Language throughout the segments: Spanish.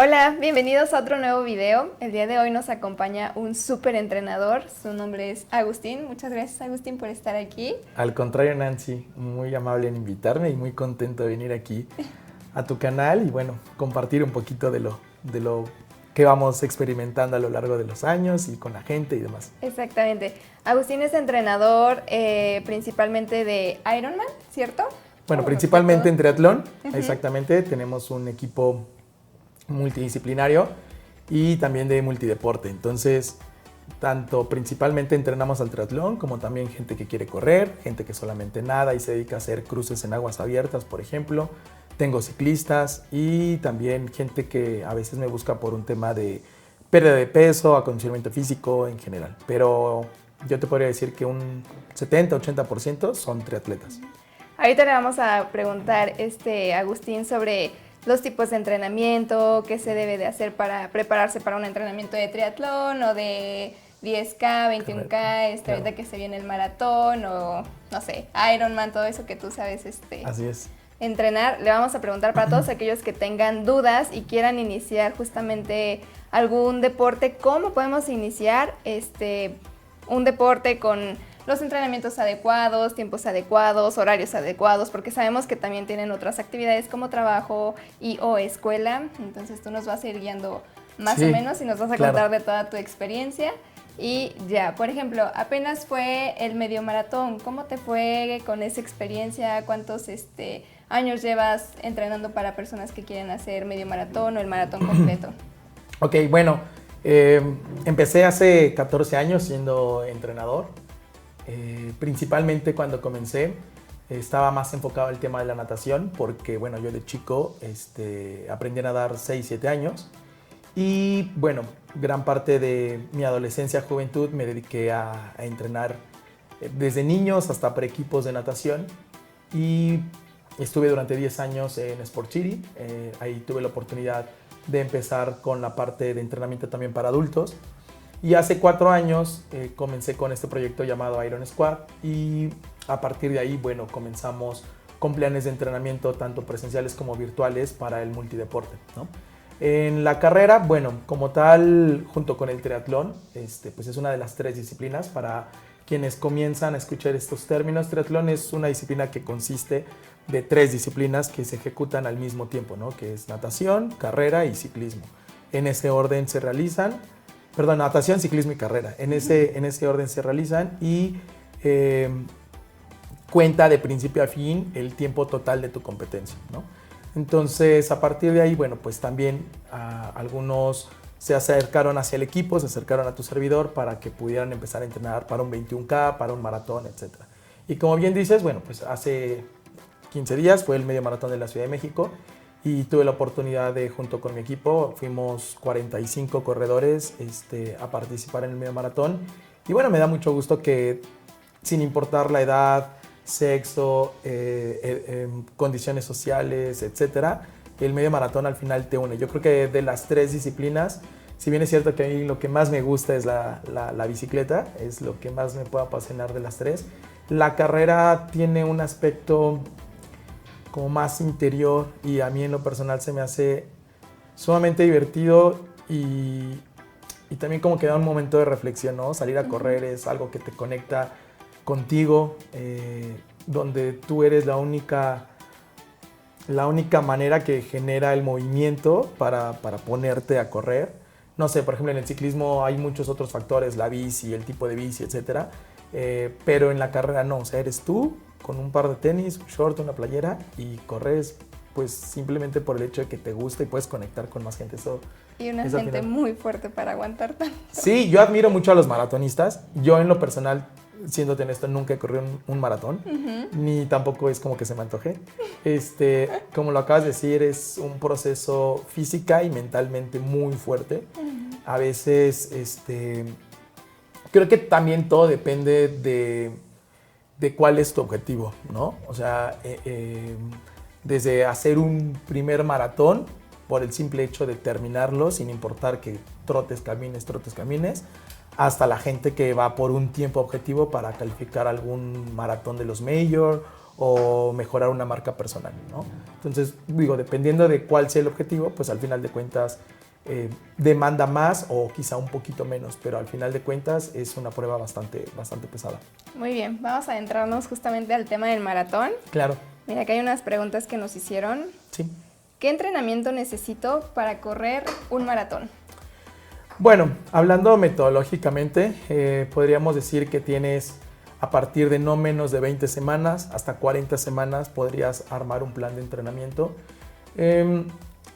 Hola, bienvenidos a otro nuevo video. El día de hoy nos acompaña un súper entrenador. Su nombre es Agustín. Muchas gracias, Agustín, por estar aquí. Al contrario, Nancy, muy amable en invitarme y muy contento de venir aquí a tu canal y bueno, compartir un poquito de lo que vamos experimentando a lo largo de los años y con la gente y demás. Exactamente. Agustín es entrenador principalmente de Ironman, ¿cierto? Bueno, principalmente en triatlón, exactamente. Tenemos un equipo multidisciplinario y también de multideporte. Entonces, principalmente entrenamos al triatlón, como también gente que quiere correr, gente que solamente nada y se dedica a hacer cruces en aguas abiertas, por ejemplo. Tengo ciclistas y también gente que a veces me busca por un tema de pérdida de peso, acondicionamiento físico en general. Pero yo te podría decir que un 70-80% son triatletas. Ahorita le vamos a preguntar Agustín sobre los tipos de entrenamiento, qué se debe de hacer para prepararse para un entrenamiento de triatlón o de 10K, 21K, ahorita que se viene el maratón o no sé, Ironman, todo eso que tú sabes Así es. entrenar. Le vamos a preguntar para todos aquellos que tengan dudas y quieran iniciar justamente algún deporte, ¿cómo podemos iniciar un deporte con los entrenamientos adecuados, tiempos adecuados, horarios adecuados? Porque sabemos que también tienen otras actividades como trabajo y o escuela. Entonces tú nos vas a ir guiando más o menos y nos vas a contar de toda tu experiencia. Y ya, por ejemplo, apenas fue el medio maratón. ¿Cómo te fue con esa experiencia? ¿Cuántos años llevas entrenando para personas que quieren hacer medio maratón o el maratón completo? Ok, bueno, empecé hace 14 años siendo entrenador. Principalmente cuando comencé estaba más enfocado en el tema de la natación porque bueno, yo de chico aprendí a nadar 6-7 años y bueno, gran parte de mi adolescencia, juventud me dediqué a entrenar desde niños hasta pre-equipos de natación y estuve durante 10 años en Sport City. Ahí tuve la oportunidad de empezar con la parte de entrenamiento también para adultos. Y hace 4 años comencé con este proyecto llamado Iron Squad y a partir de ahí, bueno, comenzamos con planes de entrenamiento tanto presenciales como virtuales para el multideporte, ¿no? En la carrera, bueno, como tal, junto con el triatlón, pues es una de las 3 disciplinas. Para quienes comienzan a escuchar estos términos, triatlón es una disciplina que consiste de 3 disciplinas que se ejecutan al mismo tiempo, ¿no? Que es natación, carrera y ciclismo. En ese orden se realizan. Perdón, natación, ciclismo y carrera. En ese orden se realizan y cuenta de principio a fin el tiempo total de tu competencia, ¿no? Entonces, a partir de ahí, bueno, pues también algunos se acercaron hacia el equipo, se acercaron a tu servidor para que pudieran empezar a entrenar para un 21K, para un maratón, etc. Y como bien dices, bueno, pues hace 15 días fue el medio maratón de la Ciudad de México y tuve la oportunidad de, junto con mi equipo, fuimos 45 corredores a participar en el medio maratón. Y bueno, me da mucho gusto que sin importar la edad, sexo, condiciones sociales, etcétera, el medio maratón al final te une. Yo creo que de las 3 disciplinas, si bien es cierto que a mí lo que más me gusta es la bicicleta, es lo que más me puede apasionar de las 3, la carrera tiene un aspecto como más interior y a mí en lo personal se me hace sumamente divertido y también como que da un momento de reflexión, ¿no? Salir a correr es algo que te conecta contigo, donde tú eres la única manera que genera el movimiento para ponerte a correr. No sé, por ejemplo en el ciclismo hay muchos otros factores, la bici, el tipo de bici, etcétera, pero en la carrera no, o sea, eres tú con un par de tenis, un short, una playera y corres pues simplemente por el hecho de que te gusta y puedes conectar con más gente. Y una gente muy fuerte para aguantar tanto. Sí, yo admiro mucho a los maratonistas. Yo en lo personal, siéndote honesto, nunca he corrido un maratón, ni tampoco es como que se me antoje. Como lo acabas de decir, es un proceso física y mentalmente muy fuerte. A veces, creo que también todo depende de cuál es tu objetivo, ¿no? O sea, desde hacer un primer maratón por el simple hecho de terminarlo, sin importar que trotes, camines, hasta la gente que va por un tiempo objetivo para calificar algún maratón de los major o mejorar una marca personal, ¿no? Entonces, digo, dependiendo de cuál sea el objetivo, pues al final de cuentas demanda más o quizá un poquito menos, pero al final de cuentas es una prueba bastante pesada. Muy bien, vamos a adentrarnos justamente al tema del maratón. Claro. Mira, acá hay unas preguntas que nos hicieron. Sí. ¿Qué entrenamiento necesito para correr un maratón? Bueno, hablando metodológicamente, podríamos decir que tienes a partir de no menos de 20 semanas hasta 40 semanas podrías armar un plan de entrenamiento.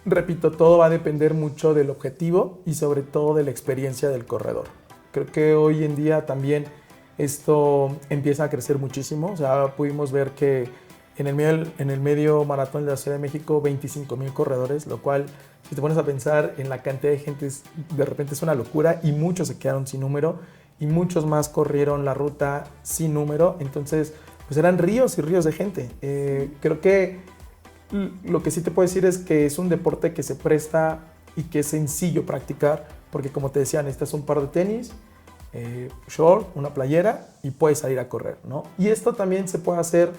Repito, todo va a depender mucho del objetivo y sobre todo de la experiencia del corredor. Creo que hoy en día también esto empieza a crecer muchísimo. O sea, pudimos ver que en el medio maratón de la Ciudad de México, 25,000 corredores, lo cual, si te pones a pensar en la cantidad de gente, de repente es una locura y muchos se quedaron sin número y muchos más corrieron la ruta sin número. Entonces, pues eran ríos y ríos de gente. Creo que lo que sí te puedo decir es que es un deporte que se presta y que es sencillo practicar, porque como te decía, necesitas un par de tenis, short, una playera y puedes salir a correr, ¿no? Y esto también se puede hacer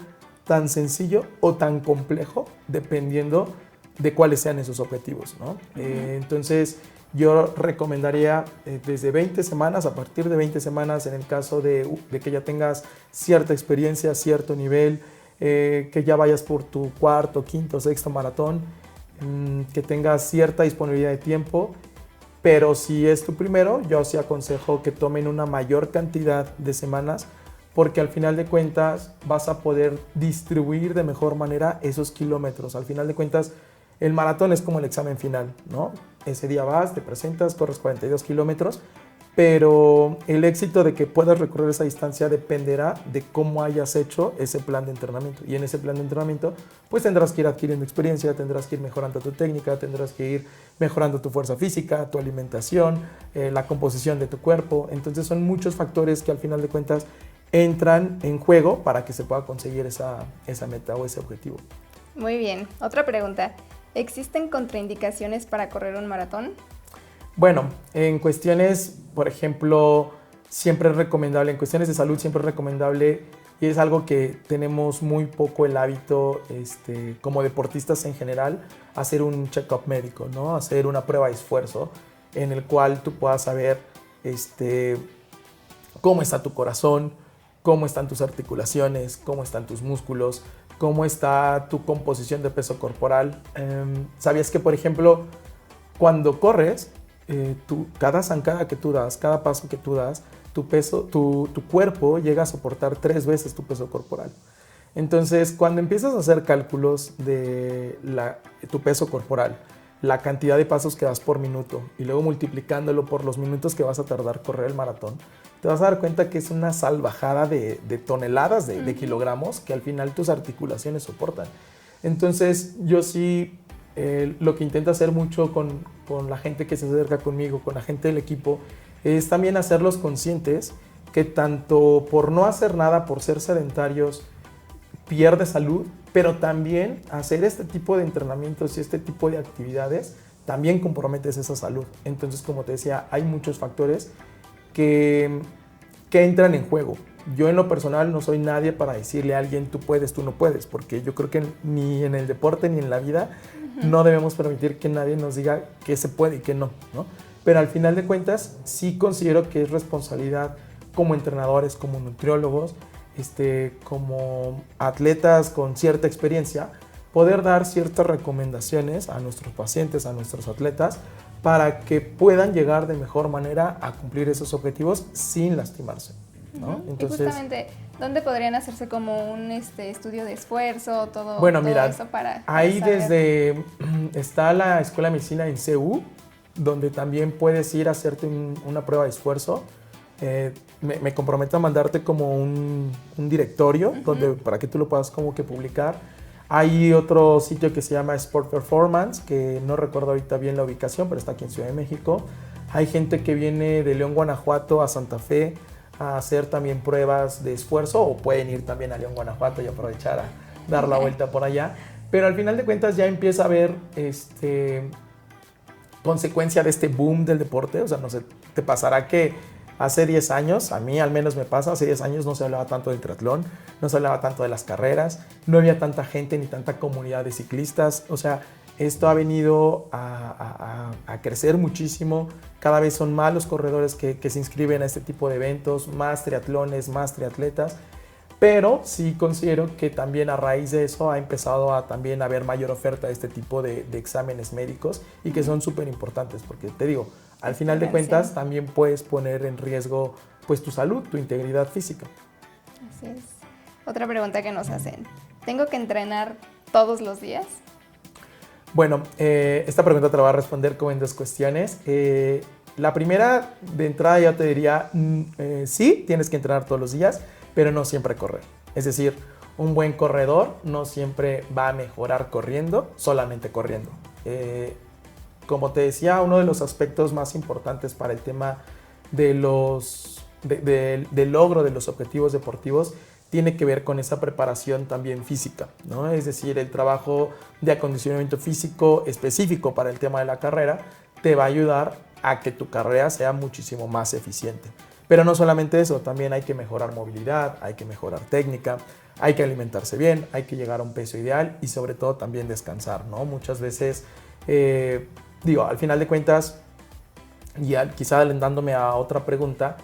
tan sencillo o tan complejo dependiendo de cuáles sean esos objetivos, ¿no? Entonces yo recomendaría desde 20 semanas, a partir de 20 semanas en el caso de que ya tengas cierta experiencia, cierto nivel, que ya vayas por tu cuarto, quinto, sexto maratón, que tengas cierta disponibilidad de tiempo, pero si es tu primero, yo sí aconsejo que tomen una mayor cantidad de semanas, porque al final de cuentas vas a poder distribuir de mejor manera esos kilómetros. Al final de cuentas, el maratón es como el examen final, ¿no? Ese día vas, te presentas, corres 42 kilómetros, pero el éxito de que puedas recorrer esa distancia dependerá de cómo hayas hecho ese plan de entrenamiento. Y en ese plan de entrenamiento, pues tendrás que ir adquiriendo experiencia, tendrás que ir mejorando tu técnica, tendrás que ir mejorando tu fuerza física, tu alimentación, la composición de tu cuerpo. Entonces son muchos factores que al final de cuentas entran en juego para que se pueda conseguir esa meta o ese objetivo. Muy bien. Otra pregunta. ¿Existen contraindicaciones para correr un maratón? Bueno, en cuestiones, por ejemplo, siempre es recomendable, en cuestiones de salud siempre es recomendable, y es algo que tenemos muy poco el hábito como deportistas en general, hacer un check-up médico, ¿no? Hacer una prueba de esfuerzo en el cual tú puedas saber cómo está tu corazón, cómo están tus articulaciones, cómo están tus músculos, cómo está tu composición de peso corporal. ¿Sabías que, por ejemplo, cuando corres, cada zancada que tú das, cada paso que tú das, tu cuerpo llega a soportar 3 veces tu peso corporal? Entonces, cuando empiezas a hacer cálculos de tu peso corporal, la cantidad de pasos que das por minuto y luego multiplicándolo por los minutos que vas a tardar correr el maratón, te vas a dar cuenta que es una salvajada de toneladas de kilogramos que al final tus articulaciones soportan. Entonces, yo sí lo que intento hacer mucho con la gente que se acerca conmigo, con la gente del equipo, es también hacerlos conscientes que tanto por no hacer nada, por ser sedentarios, pierde salud, pero también hacer este tipo de entrenamientos y este tipo de actividades también comprometes esa salud. Entonces, como te decía, hay muchos factores que entran en juego. Yo en lo personal no soy nadie para decirle a alguien tú puedes, tú no puedes, porque yo creo que ni en el deporte ni en la vida no debemos permitir que nadie nos diga qué se puede y qué no, ¿no? Pero al final de cuentas sí considero que es responsabilidad como entrenadores, como nutriólogos, como atletas con cierta experiencia, poder dar ciertas recomendaciones a nuestros pacientes, a nuestros atletas, para que puedan llegar de mejor manera a cumplir esos objetivos sin lastimarse, ¿no? Entonces, y justamente, ¿dónde podrían hacerse como un estudio de esfuerzo, todo eso para ahí saber? Está la Escuela de Medicina en CU, donde también puedes ir a hacerte una prueba de esfuerzo. Me comprometo a mandarte como un directorio para que tú lo puedas como que publicar. Hay otro sitio que se llama Sport Performance, que no recuerdo ahorita bien la ubicación, pero está aquí en Ciudad de México. Hay gente que viene de León, Guanajuato a Santa Fe a hacer también pruebas de esfuerzo, o pueden ir también a León, Guanajuato y aprovechar a dar la vuelta por allá. Pero al final de cuentas ya empieza a haber consecuencia de este boom del deporte. O sea, no sé, te pasará que Hace 10 años, a mí al menos me pasa, hace 10 años no se hablaba tanto del triatlón, no se hablaba tanto de las carreras, no había tanta gente ni tanta comunidad de ciclistas. O sea, esto ha venido a crecer muchísimo. Cada vez son más los corredores que se inscriben a este tipo de eventos, más triatlones, más triatletas. Pero sí considero que también a raíz de eso ha empezado a también haber mayor oferta de este tipo de exámenes médicos y que son súper importantes porque te digo, al final de cuentas también puedes poner en riesgo pues tu salud, tu integridad física. Así es. Otra pregunta que nos hacen, ¿tengo que entrenar todos los días? Bueno, esta pregunta te la voy a responder como en dos cuestiones. La primera, de entrada ya te diría, sí, tienes que entrenar todos los días, pero no siempre correr. Es decir, un buen corredor no siempre va a mejorar corriendo, solamente corriendo. Como te decía, uno de los aspectos más importantes para el tema del logro de los objetivos deportivos tiene que ver con esa preparación también física, ¿no? Es decir, el trabajo de acondicionamiento físico específico para el tema de la carrera te va a ayudar a que tu carrera sea muchísimo más eficiente. Pero no solamente eso, también hay que mejorar movilidad, hay que mejorar técnica, hay que alimentarse bien, hay que llegar a un peso ideal y sobre todo también descansar, ¿no? Muchas veces, al final de cuentas, y quizá adelantándome a otra pregunta,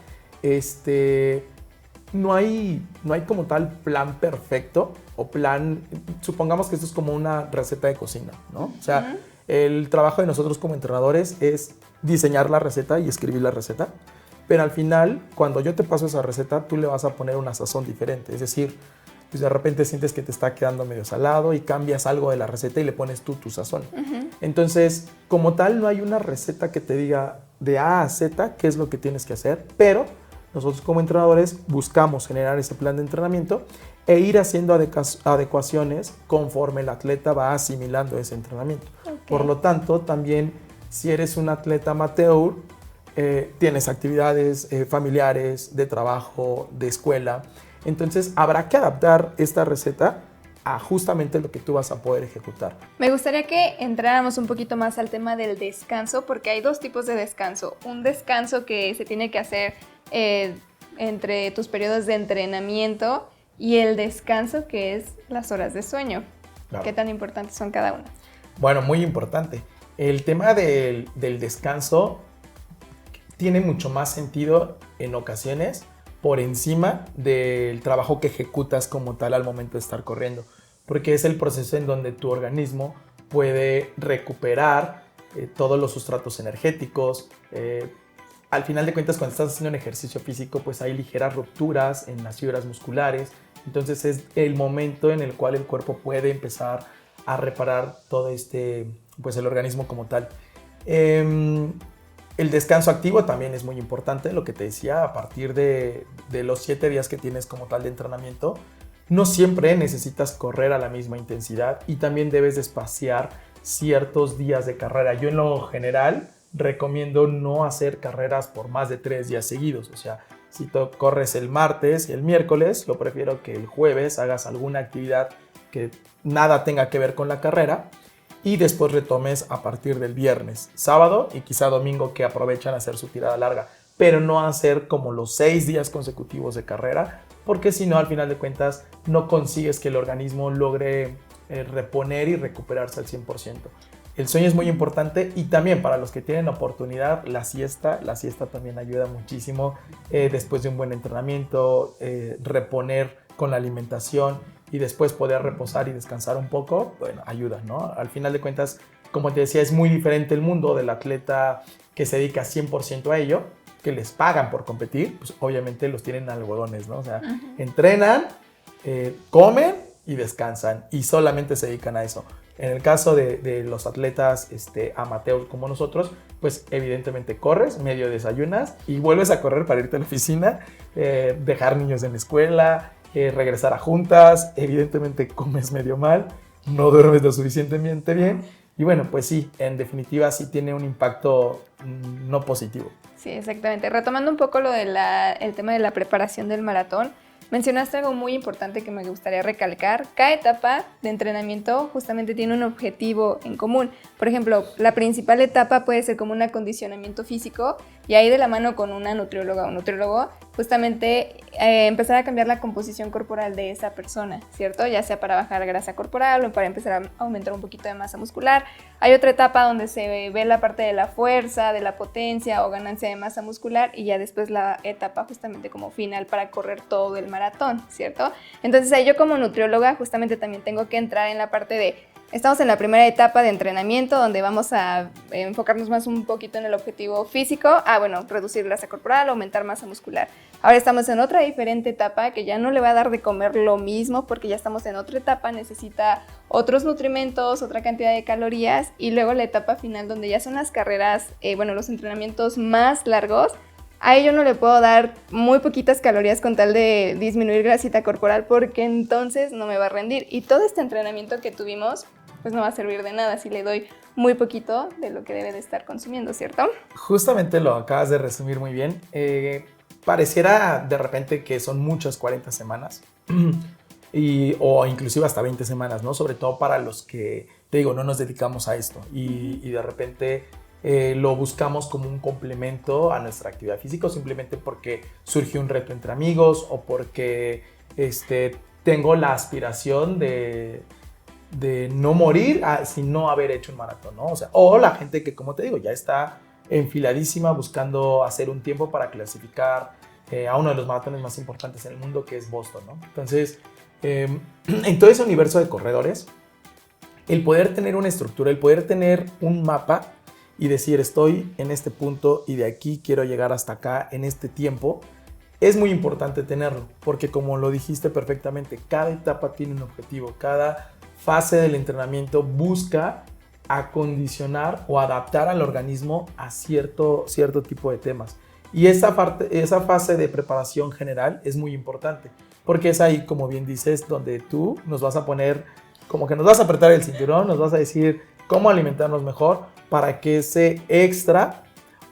no hay como tal plan perfecto o plan, supongamos que esto es como una receta de cocina, ¿no? O sea, el trabajo de nosotros como entrenadores es diseñar la receta y escribir la receta, pero al final, cuando yo te paso esa receta, tú le vas a poner una sazón diferente, es decir, pues de repente sientes que te está quedando medio salado y cambias algo de la receta y le pones tú tu sazón. Entonces, como tal, no hay una receta que te diga de A a Z qué es lo que tienes que hacer, pero nosotros como entrenadores buscamos generar ese plan de entrenamiento e ir haciendo adecuaciones conforme el atleta va asimilando ese entrenamiento. Okay. Por lo tanto, también si eres un atleta amateur, tienes actividades familiares, de trabajo, de escuela, entonces habrá que adaptar esta receta a justamente lo que tú vas a poder ejecutar. Me gustaría que entráramos un poquito más al tema del descanso, porque hay dos tipos de descanso. Un descanso que se tiene que hacer entre tus periodos de entrenamiento y el descanso que es las horas de sueño. Claro. ¿Qué tan importantes son cada una? Bueno, muy importante. El tema del descanso tiene mucho más sentido en ocasiones por encima del trabajo que ejecutas como tal al momento de estar corriendo, porque es el proceso en donde tu organismo puede recuperar todos los sustratos energéticos. Al final de cuentas, cuando estás haciendo un ejercicio físico, pues hay ligeras rupturas en las fibras musculares, entonces es el momento en el cual el cuerpo puede empezar a reparar todo pues el organismo como tal. El descanso activo también es muy importante, lo que te decía, a partir de los 7 días que tienes como tal de entrenamiento, no siempre necesitas correr a la misma intensidad y también debes espaciar ciertos días de carrera. Yo en lo general recomiendo no hacer carreras por más de 3 días seguidos, o sea, si tú corres el martes y el miércoles, yo prefiero que el jueves hagas alguna actividad que nada tenga que ver con la carrera y después retomes a partir del viernes, sábado y quizá domingo que aprovechan a hacer su tirada larga, pero no hacer como los 6 días consecutivos de carrera, porque si no, al final de cuentas, no consigues que el organismo logre reponer y recuperarse al 100%. El sueño es muy importante y también para los que tienen oportunidad, la siesta también ayuda muchísimo después de un buen entrenamiento, reponer con la alimentación y después poder reposar y descansar un poco, bueno, ayuda, ¿no? Al final de cuentas, como te decía, es muy diferente el mundo del atleta que se dedica 100% a ello, que les pagan por competir, pues obviamente los tienen algodones, ¿no? O sea, entrenan, comen y descansan y solamente se dedican a eso. En el caso de los atletas amateurs como nosotros, pues evidentemente corres, medio desayunas y vuelves a correr para irte a la oficina, dejar niños en la escuela, regresar a juntas, evidentemente comes medio mal, no duermes lo suficientemente bien y bueno, pues sí, en definitiva sí tiene un impacto no positivo. Sí, exactamente. Retomando un poco lo de el tema de la preparación del maratón, mencionaste algo muy importante que me gustaría recalcar. Cada etapa de entrenamiento justamente tiene un objetivo en común. Por ejemplo, la principal etapa puede ser como un acondicionamiento físico y ahí de la mano con una nutrióloga o nutriólogo, justamente empezar a cambiar la composición corporal de esa persona, ¿cierto? Ya sea para bajar grasa corporal o para empezar a aumentar un poquito de masa muscular. Hay otra etapa donde se ve la parte de la fuerza, de la potencia o ganancia de masa muscular y ya después la etapa justamente como final para correr todo el maratón, ¿cierto? Entonces ahí yo como nutrióloga justamente también tengo que entrar en la parte de estamos en la primera etapa de entrenamiento donde vamos a enfocarnos más un poquito en el objetivo físico. Reducir grasa corporal, aumentar masa muscular. Ahora estamos en otra diferente etapa que ya no le va a dar de comer lo mismo porque ya estamos en otra etapa, necesita otros nutrimentos, otra cantidad de calorías y luego la etapa final donde ya son las carreras, los entrenamientos más largos. A ello no le puedo dar muy poquitas calorías con tal de disminuir grasita corporal porque entonces no me va a rendir. Y todo este entrenamiento que tuvimos pues no va a servir de nada si le doy muy poquito de lo que debe de estar consumiendo, ¿cierto? Justamente lo acabas de resumir muy bien. Pareciera de repente que son muchas 40 semanas o inclusive hasta 20 semanas, ¿no? Sobre todo para los que, te digo, no nos dedicamos a esto y de repente lo buscamos como un complemento a nuestra actividad física, simplemente porque surgió un reto entre amigos o porque tengo la aspiración de no morir sin no haber hecho un maratón, ¿no? O la gente que, como te digo, ya está enfiladísima buscando hacer un tiempo para clasificar a uno de los maratones más importantes en el mundo, que es Boston, ¿no? Entonces, en todo ese universo de corredores, el poder tener una estructura, el poder tener un mapa y decir, estoy en este punto y de aquí quiero llegar hasta acá en este tiempo, es muy importante tenerlo, porque como lo dijiste perfectamente, cada etapa tiene un objetivo, cada fase del entrenamiento busca acondicionar o adaptar al organismo a cierto tipo de temas. Y esa fase de preparación general es muy importante, porque es ahí, como bien dices, donde tú nos vas a poner, como que nos vas a apretar el cinturón, nos vas a decir cómo alimentarnos mejor para que ese extra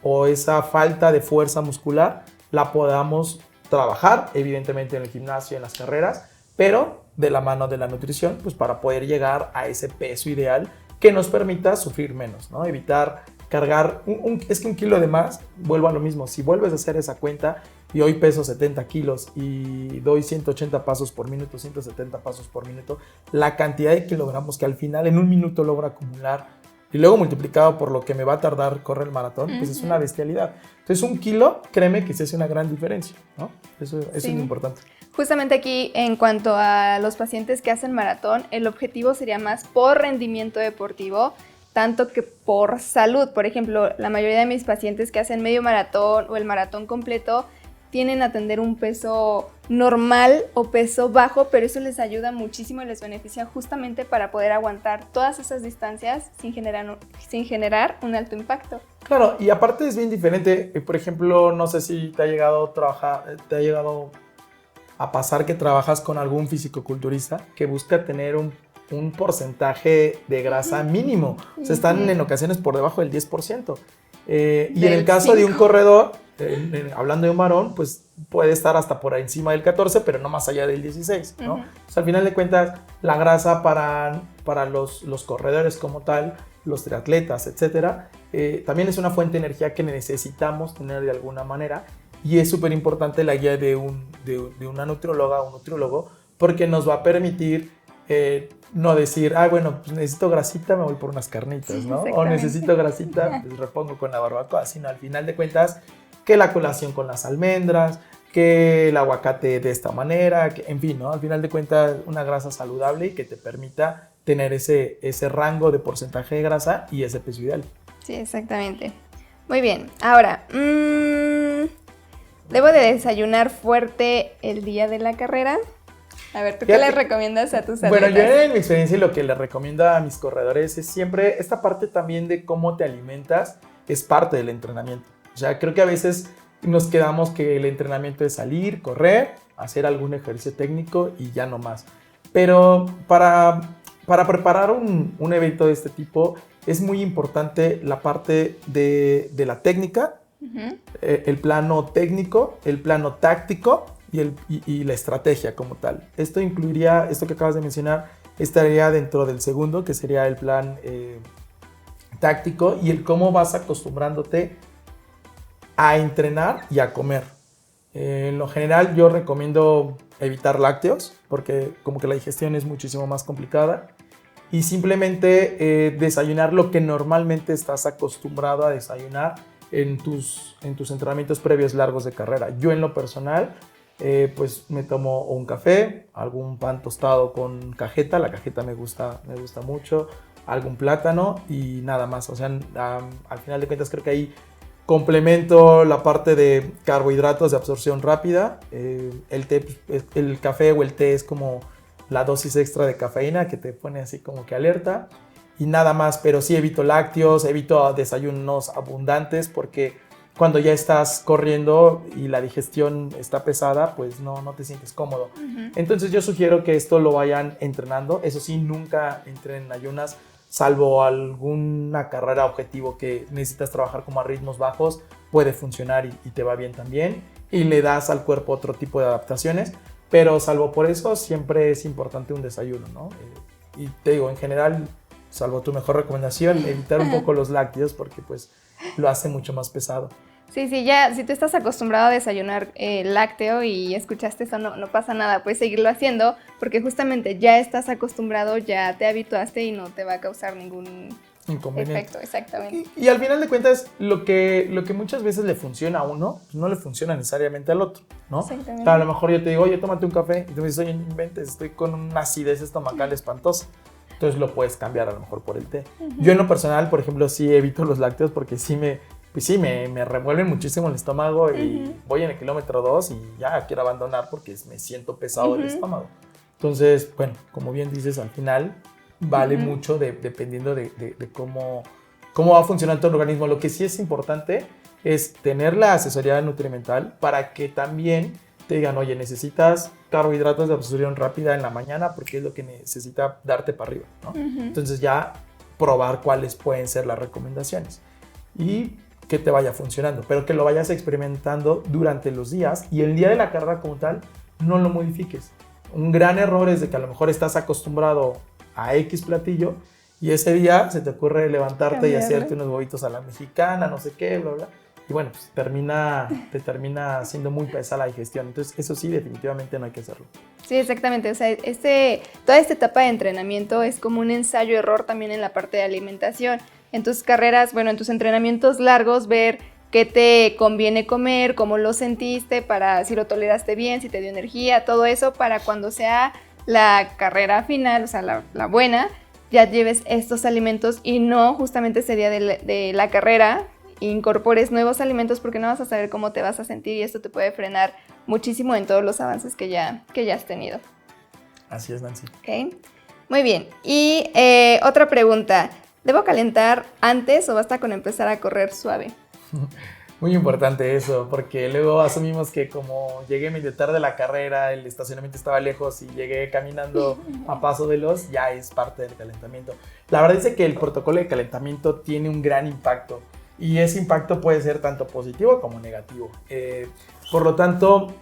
o esa falta de fuerza muscular la podamos trabajar, evidentemente en el gimnasio, en las carreras, pero de la mano de la nutrición, pues para poder llegar a ese peso ideal que nos permita sufrir menos, ¿no? Evitar cargar, es que un kilo de más, vuelvo a lo mismo, si vuelves a hacer esa cuenta y hoy peso 70 kilos y doy 180 pasos por minuto, 170 pasos por minuto, la cantidad de kilogramos que al final en un minuto logro acumular y luego multiplicado por lo que me va a tardar correr el maratón, pues es una bestialidad. Entonces un kilo, créeme que se hace una gran diferencia, ¿no? Eso es importante. Justamente aquí, en cuanto a los pacientes que hacen maratón, el objetivo sería más por rendimiento deportivo, tanto que por salud. Por ejemplo, la mayoría de mis pacientes que hacen medio maratón o el maratón completo tienen a tener un peso normal o peso bajo, pero eso les ayuda muchísimo y les beneficia justamente para poder aguantar todas esas distancias sin generar un alto impacto. Claro, y aparte es bien diferente. Por ejemplo, no sé si te ha llegado a pasar que trabajas con algún fisicoculturista que busca tener un porcentaje de grasa mínimo. O sea, están en ocasiones por debajo del 10%. Y en el caso de un corredor, hablando de un varón, pues puede estar hasta por encima del 14, pero no más allá del 16, ¿no? O sea, al final de cuentas, la grasa para los corredores como tal, los triatletas, etcétera, también es una fuente de energía que necesitamos tener de alguna manera. Y es súper importante la guía de una nutrióloga o un nutriólogo, porque nos va a permitir no decir, pues necesito grasita, me voy por unas carnitas, ¿no? O necesito grasita, pues repongo con la barbacoa, sino al final de cuentas que la colación con las almendras, que el aguacate de esta manera, que, en fin, ¿no? Al final de cuentas una grasa saludable y que te permita tener ese rango de porcentaje de grasa y ese peso ideal. Sí, exactamente. Muy bien, ahora, ¿debo de desayunar fuerte el día de la carrera? A ver, ¿tú qué les recomiendas a tus atletas? Bueno, yo en mi experiencia lo que les recomiendo a mis corredores es siempre esta parte también de cómo te alimentas, es parte del entrenamiento. O sea, creo que a veces nos quedamos que el entrenamiento es salir, correr, hacer algún ejercicio técnico y ya no más. Pero para preparar un evento de este tipo es muy importante la parte de la técnica, el plano técnico, el plano táctico y la estrategia como tal. Esto incluiría, esto que acabas de mencionar, estaría dentro del segundo, que sería el plan táctico y el cómo vas acostumbrándote a entrenar y a comer. En lo general yo recomiendo evitar lácteos porque como que la digestión es muchísimo más complicada y simplemente desayunar lo que normalmente estás acostumbrado a desayunar en tus entrenamientos previos largos de carrera. Yo en lo personal pues me tomo un café, algún pan tostado con cajeta, la cajeta me gusta mucho, algún plátano y nada más. O sea, al final de cuentas creo que ahí complemento la parte de carbohidratos de absorción rápida. El café o el té es como la dosis extra de cafeína que te pone así como que alerta y nada más, pero sí evito lácteos, evito desayunos abundantes porque cuando ya estás corriendo y la digestión está pesada, pues no te sientes cómodo. Entonces yo sugiero que esto lo vayan entrenando. Eso sí, nunca entren en ayunas, salvo alguna carrera objetivo que necesitas trabajar como a ritmos bajos, puede funcionar y te va bien también. Y le das al cuerpo otro tipo de adaptaciones. Pero salvo por eso, siempre es importante un desayuno, ¿no? Y te digo, en general, salvo tu mejor recomendación, evitar un poco los lácteos porque pues lo hace mucho más pesado. Sí, ya, si tú estás acostumbrado a desayunar lácteo y escuchaste eso, no pasa nada, puedes seguirlo haciendo porque justamente ya estás acostumbrado, ya te habituaste y no te va a causar ningún inconveniente. Efecto, exactamente. Y al final de cuentas, lo que muchas veces le funciona a uno, pues no le funciona necesariamente al otro, ¿no? Exactamente. A lo mejor yo te digo, oye, tómate un café, y tú me dices, oye, no inventes, estoy con una acidez estomacal espantosa. Entonces lo puedes cambiar a lo mejor por el té. Yo en lo personal, por ejemplo, sí evito los lácteos porque sí me revuelven muchísimo el estómago y voy en el kilómetro 2 y ya quiero abandonar porque me siento pesado el estómago. Entonces, bueno, como bien dices, al final vale mucho dependiendo de cómo va a funcionar tu organismo. Lo que sí es importante es tener la asesoría nutrimental para que también te digan, oye, necesitas carbohidratos de absorción rápida en la mañana porque es lo que necesita darte para arriba, ¿no? Entonces ya probar cuáles pueden ser las recomendaciones y que te vaya funcionando, pero que lo vayas experimentando durante los días y el día de la carrera como tal no lo modifiques. Un gran error es de que a lo mejor estás acostumbrado a X platillo y ese día se te ocurre levantarte y hacerte unos huevitos a la mexicana, no sé qué, bla, bla. Y bueno, pues te termina siendo muy pesada la digestión. Entonces, eso sí, definitivamente no hay que hacerlo. Sí, exactamente. O sea, toda esta etapa de entrenamiento es como un ensayo-error también en la parte de alimentación. En tus carreras, bueno, en tus entrenamientos largos, ver qué te conviene comer, cómo lo sentiste, para si lo toleraste bien, si te dio energía, todo eso, para cuando sea la carrera final, o sea, la buena, ya lleves estos alimentos y no justamente ese día de la carrera incorpores nuevos alimentos porque no vas a saber cómo te vas a sentir y esto te puede frenar muchísimo en todos los avances que ya has tenido. Así es, Nancy. Ok, muy bien. Y otra pregunta, ¿debo calentar antes o basta con empezar a correr suave? Muy importante eso, porque luego asumimos que como llegué medio tarde a la carrera, el estacionamiento estaba lejos y llegué caminando a paso veloz, ya es parte del calentamiento. La verdad es que el protocolo de calentamiento tiene un gran impacto y ese impacto puede ser tanto positivo como negativo. Por lo tanto,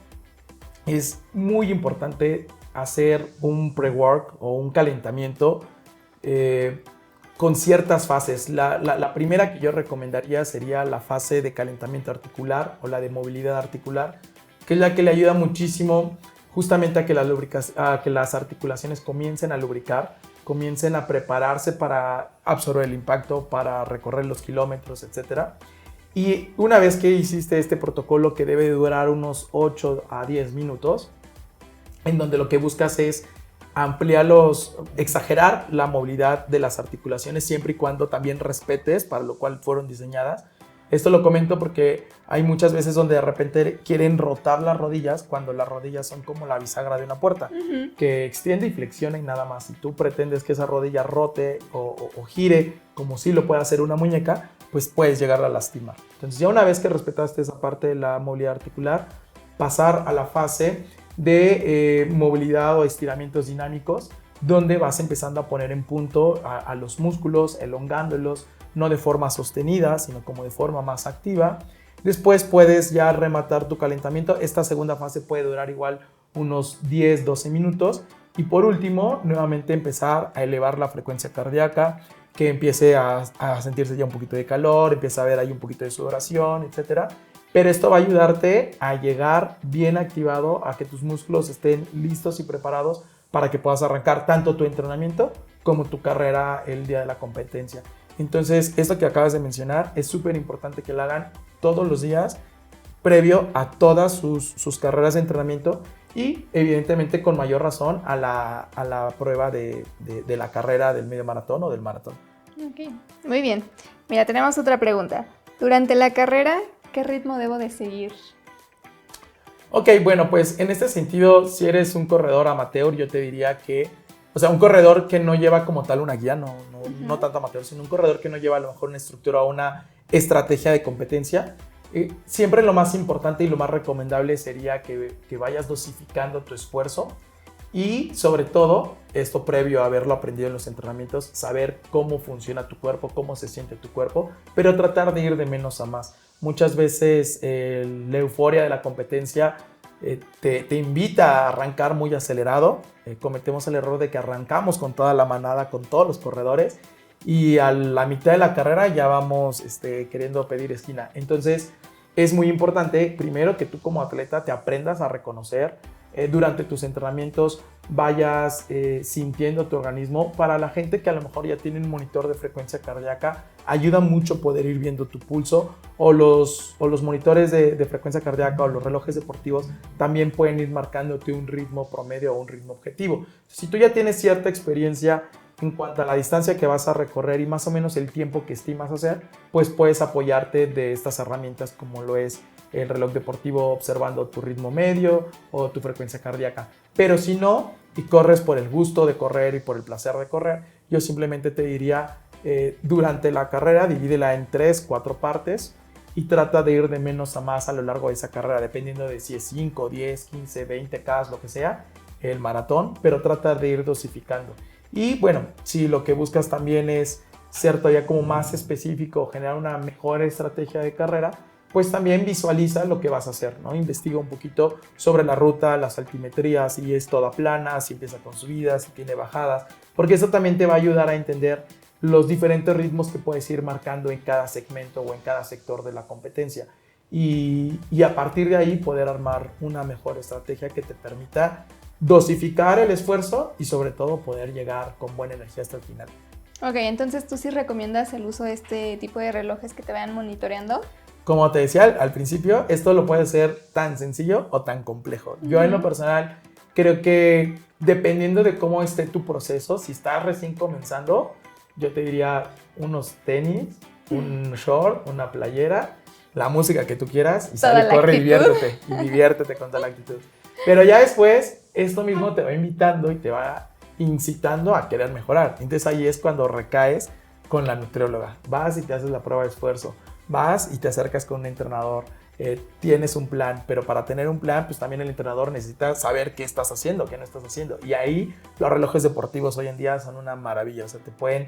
es muy importante hacer un pre-work o un calentamiento con ciertas fases. La primera que yo recomendaría sería la fase de calentamiento articular o la de movilidad articular, que es la que le ayuda muchísimo justamente a que las articulaciones comiencen a lubricar, comiencen a prepararse para absorber el impacto, para recorrer los kilómetros, etc. Y una vez que hiciste este protocolo que debe durar unos 8 a 10 minutos, en donde lo que buscas es exagerar la movilidad de las articulaciones siempre y cuando también respetes para lo cual fueron diseñadas. Esto lo comento porque hay muchas veces donde de repente quieren rotar las rodillas cuando las rodillas son como la bisagra de una puerta, que extiende y flexiona y nada más. Si tú pretendes que esa rodilla rote o gire como si lo puede hacer una muñeca, pues puedes llegar a lastimar. Entonces ya una vez que respetaste esa parte de la movilidad articular, pasar a la fase de movilidad o estiramientos dinámicos, donde vas empezando a poner en punto a los músculos, elongándolos, no de forma sostenida, sino como de forma más activa. Después puedes ya rematar tu calentamiento. Esta segunda fase puede durar igual unos 10, 12 minutos. Y por último, nuevamente empezar a elevar la frecuencia cardíaca, que empiece a sentirse ya un poquito de calor, empieza a haber ahí un poquito de sudoración, etcétera. Pero esto va a ayudarte a llegar bien activado, a que tus músculos estén listos y preparados para que puedas arrancar tanto tu entrenamiento como tu carrera el día de la competencia. Entonces, esto que acabas de mencionar es súper importante que lo hagan todos los días previo a todas sus carreras de entrenamiento y evidentemente con mayor razón a la prueba de la carrera del medio maratón o del maratón. Ok, muy bien. Mira, tenemos otra pregunta. Durante la carrera, ¿qué ritmo debo de seguir? Ok, bueno, pues en este sentido, si eres un corredor amateur, yo te diría que, o sea, un corredor que no lleva como tal una guía, no tanto amateur, sino un corredor que no lleva a lo mejor una estructura o una estrategia de competencia, siempre lo más importante y lo más recomendable sería que vayas dosificando tu esfuerzo y sobre todo, esto previo a haberlo aprendido en los entrenamientos, saber cómo funciona tu cuerpo, cómo se siente tu cuerpo, pero tratar de ir de menos a más. Muchas veces la euforia de la competencia te invita a arrancar muy acelerado. Cometemos el error de que arrancamos con toda la manada, con todos los corredores, y a la mitad de la carrera ya vamos queriendo pedir esquina. Entonces es muy importante primero que tú como atleta te aprendas a reconocer durante tus entrenamientos, vayas sintiendo tu organismo. Para la gente que a lo mejor ya tiene un monitor de frecuencia cardíaca, ayuda mucho poder ir viendo tu pulso, o los monitores de frecuencia cardíaca o los relojes deportivos también pueden ir marcándote un ritmo promedio o un ritmo objetivo. Si tú ya tienes cierta experiencia en cuanto a la distancia que vas a recorrer y más o menos el tiempo que estimas hacer, pues puedes apoyarte de estas herramientas como lo es el reloj deportivo observando tu ritmo medio o tu frecuencia cardíaca. Pero si no, y corres por el gusto de correr y por el placer de correr, yo simplemente te diría, durante la carrera divídela en 3, 4 partes y trata de ir de menos a más a lo largo de esa carrera, dependiendo de si es 5, 10, 15, 20 K, lo que sea, el maratón, pero trata de ir dosificando. Y bueno, si lo que buscas también es ser todavía como más específico, generar una mejor estrategia de carrera, pues también visualiza lo que vas a hacer, ¿no? Investiga un poquito sobre la ruta, las altimetrías, si es toda plana, si empieza con subidas, si tiene bajadas, porque eso también te va a ayudar a entender los diferentes ritmos que puedes ir marcando en cada segmento o en cada sector de la competencia. Y a partir de ahí poder armar una mejor estrategia que te permita dosificar el esfuerzo y sobre todo poder llegar con buena energía hasta el final. Ok, entonces tú sí recomiendas el uso de este tipo de relojes que te vayan monitoreando. Como te decía al principio, esto lo puede ser tan sencillo o tan complejo. Yo en lo personal creo que dependiendo de cómo esté tu proceso, si estás recién comenzando, yo te diría unos tenis, un short, una playera, la música que tú quieras y sale, corre y diviértete con toda la actitud. Pero ya después, esto mismo te va invitando y te va incitando a querer mejorar. Entonces ahí es cuando recaes con la nutrióloga. Vas y te haces la prueba de esfuerzo. Vas y te acercas con un entrenador. Tienes un plan, pero para tener un plan, pues también el entrenador necesita saber qué estás haciendo, qué no estás haciendo. Y ahí los relojes deportivos hoy en día son una maravilla. O sea, te pueden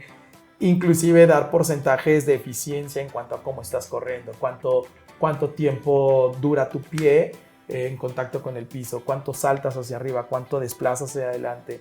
inclusive dar porcentajes de eficiencia en cuanto a cómo estás corriendo, cuánto tiempo dura tu pie en contacto con el piso, cuánto saltas hacia arriba, cuánto desplazas hacia adelante,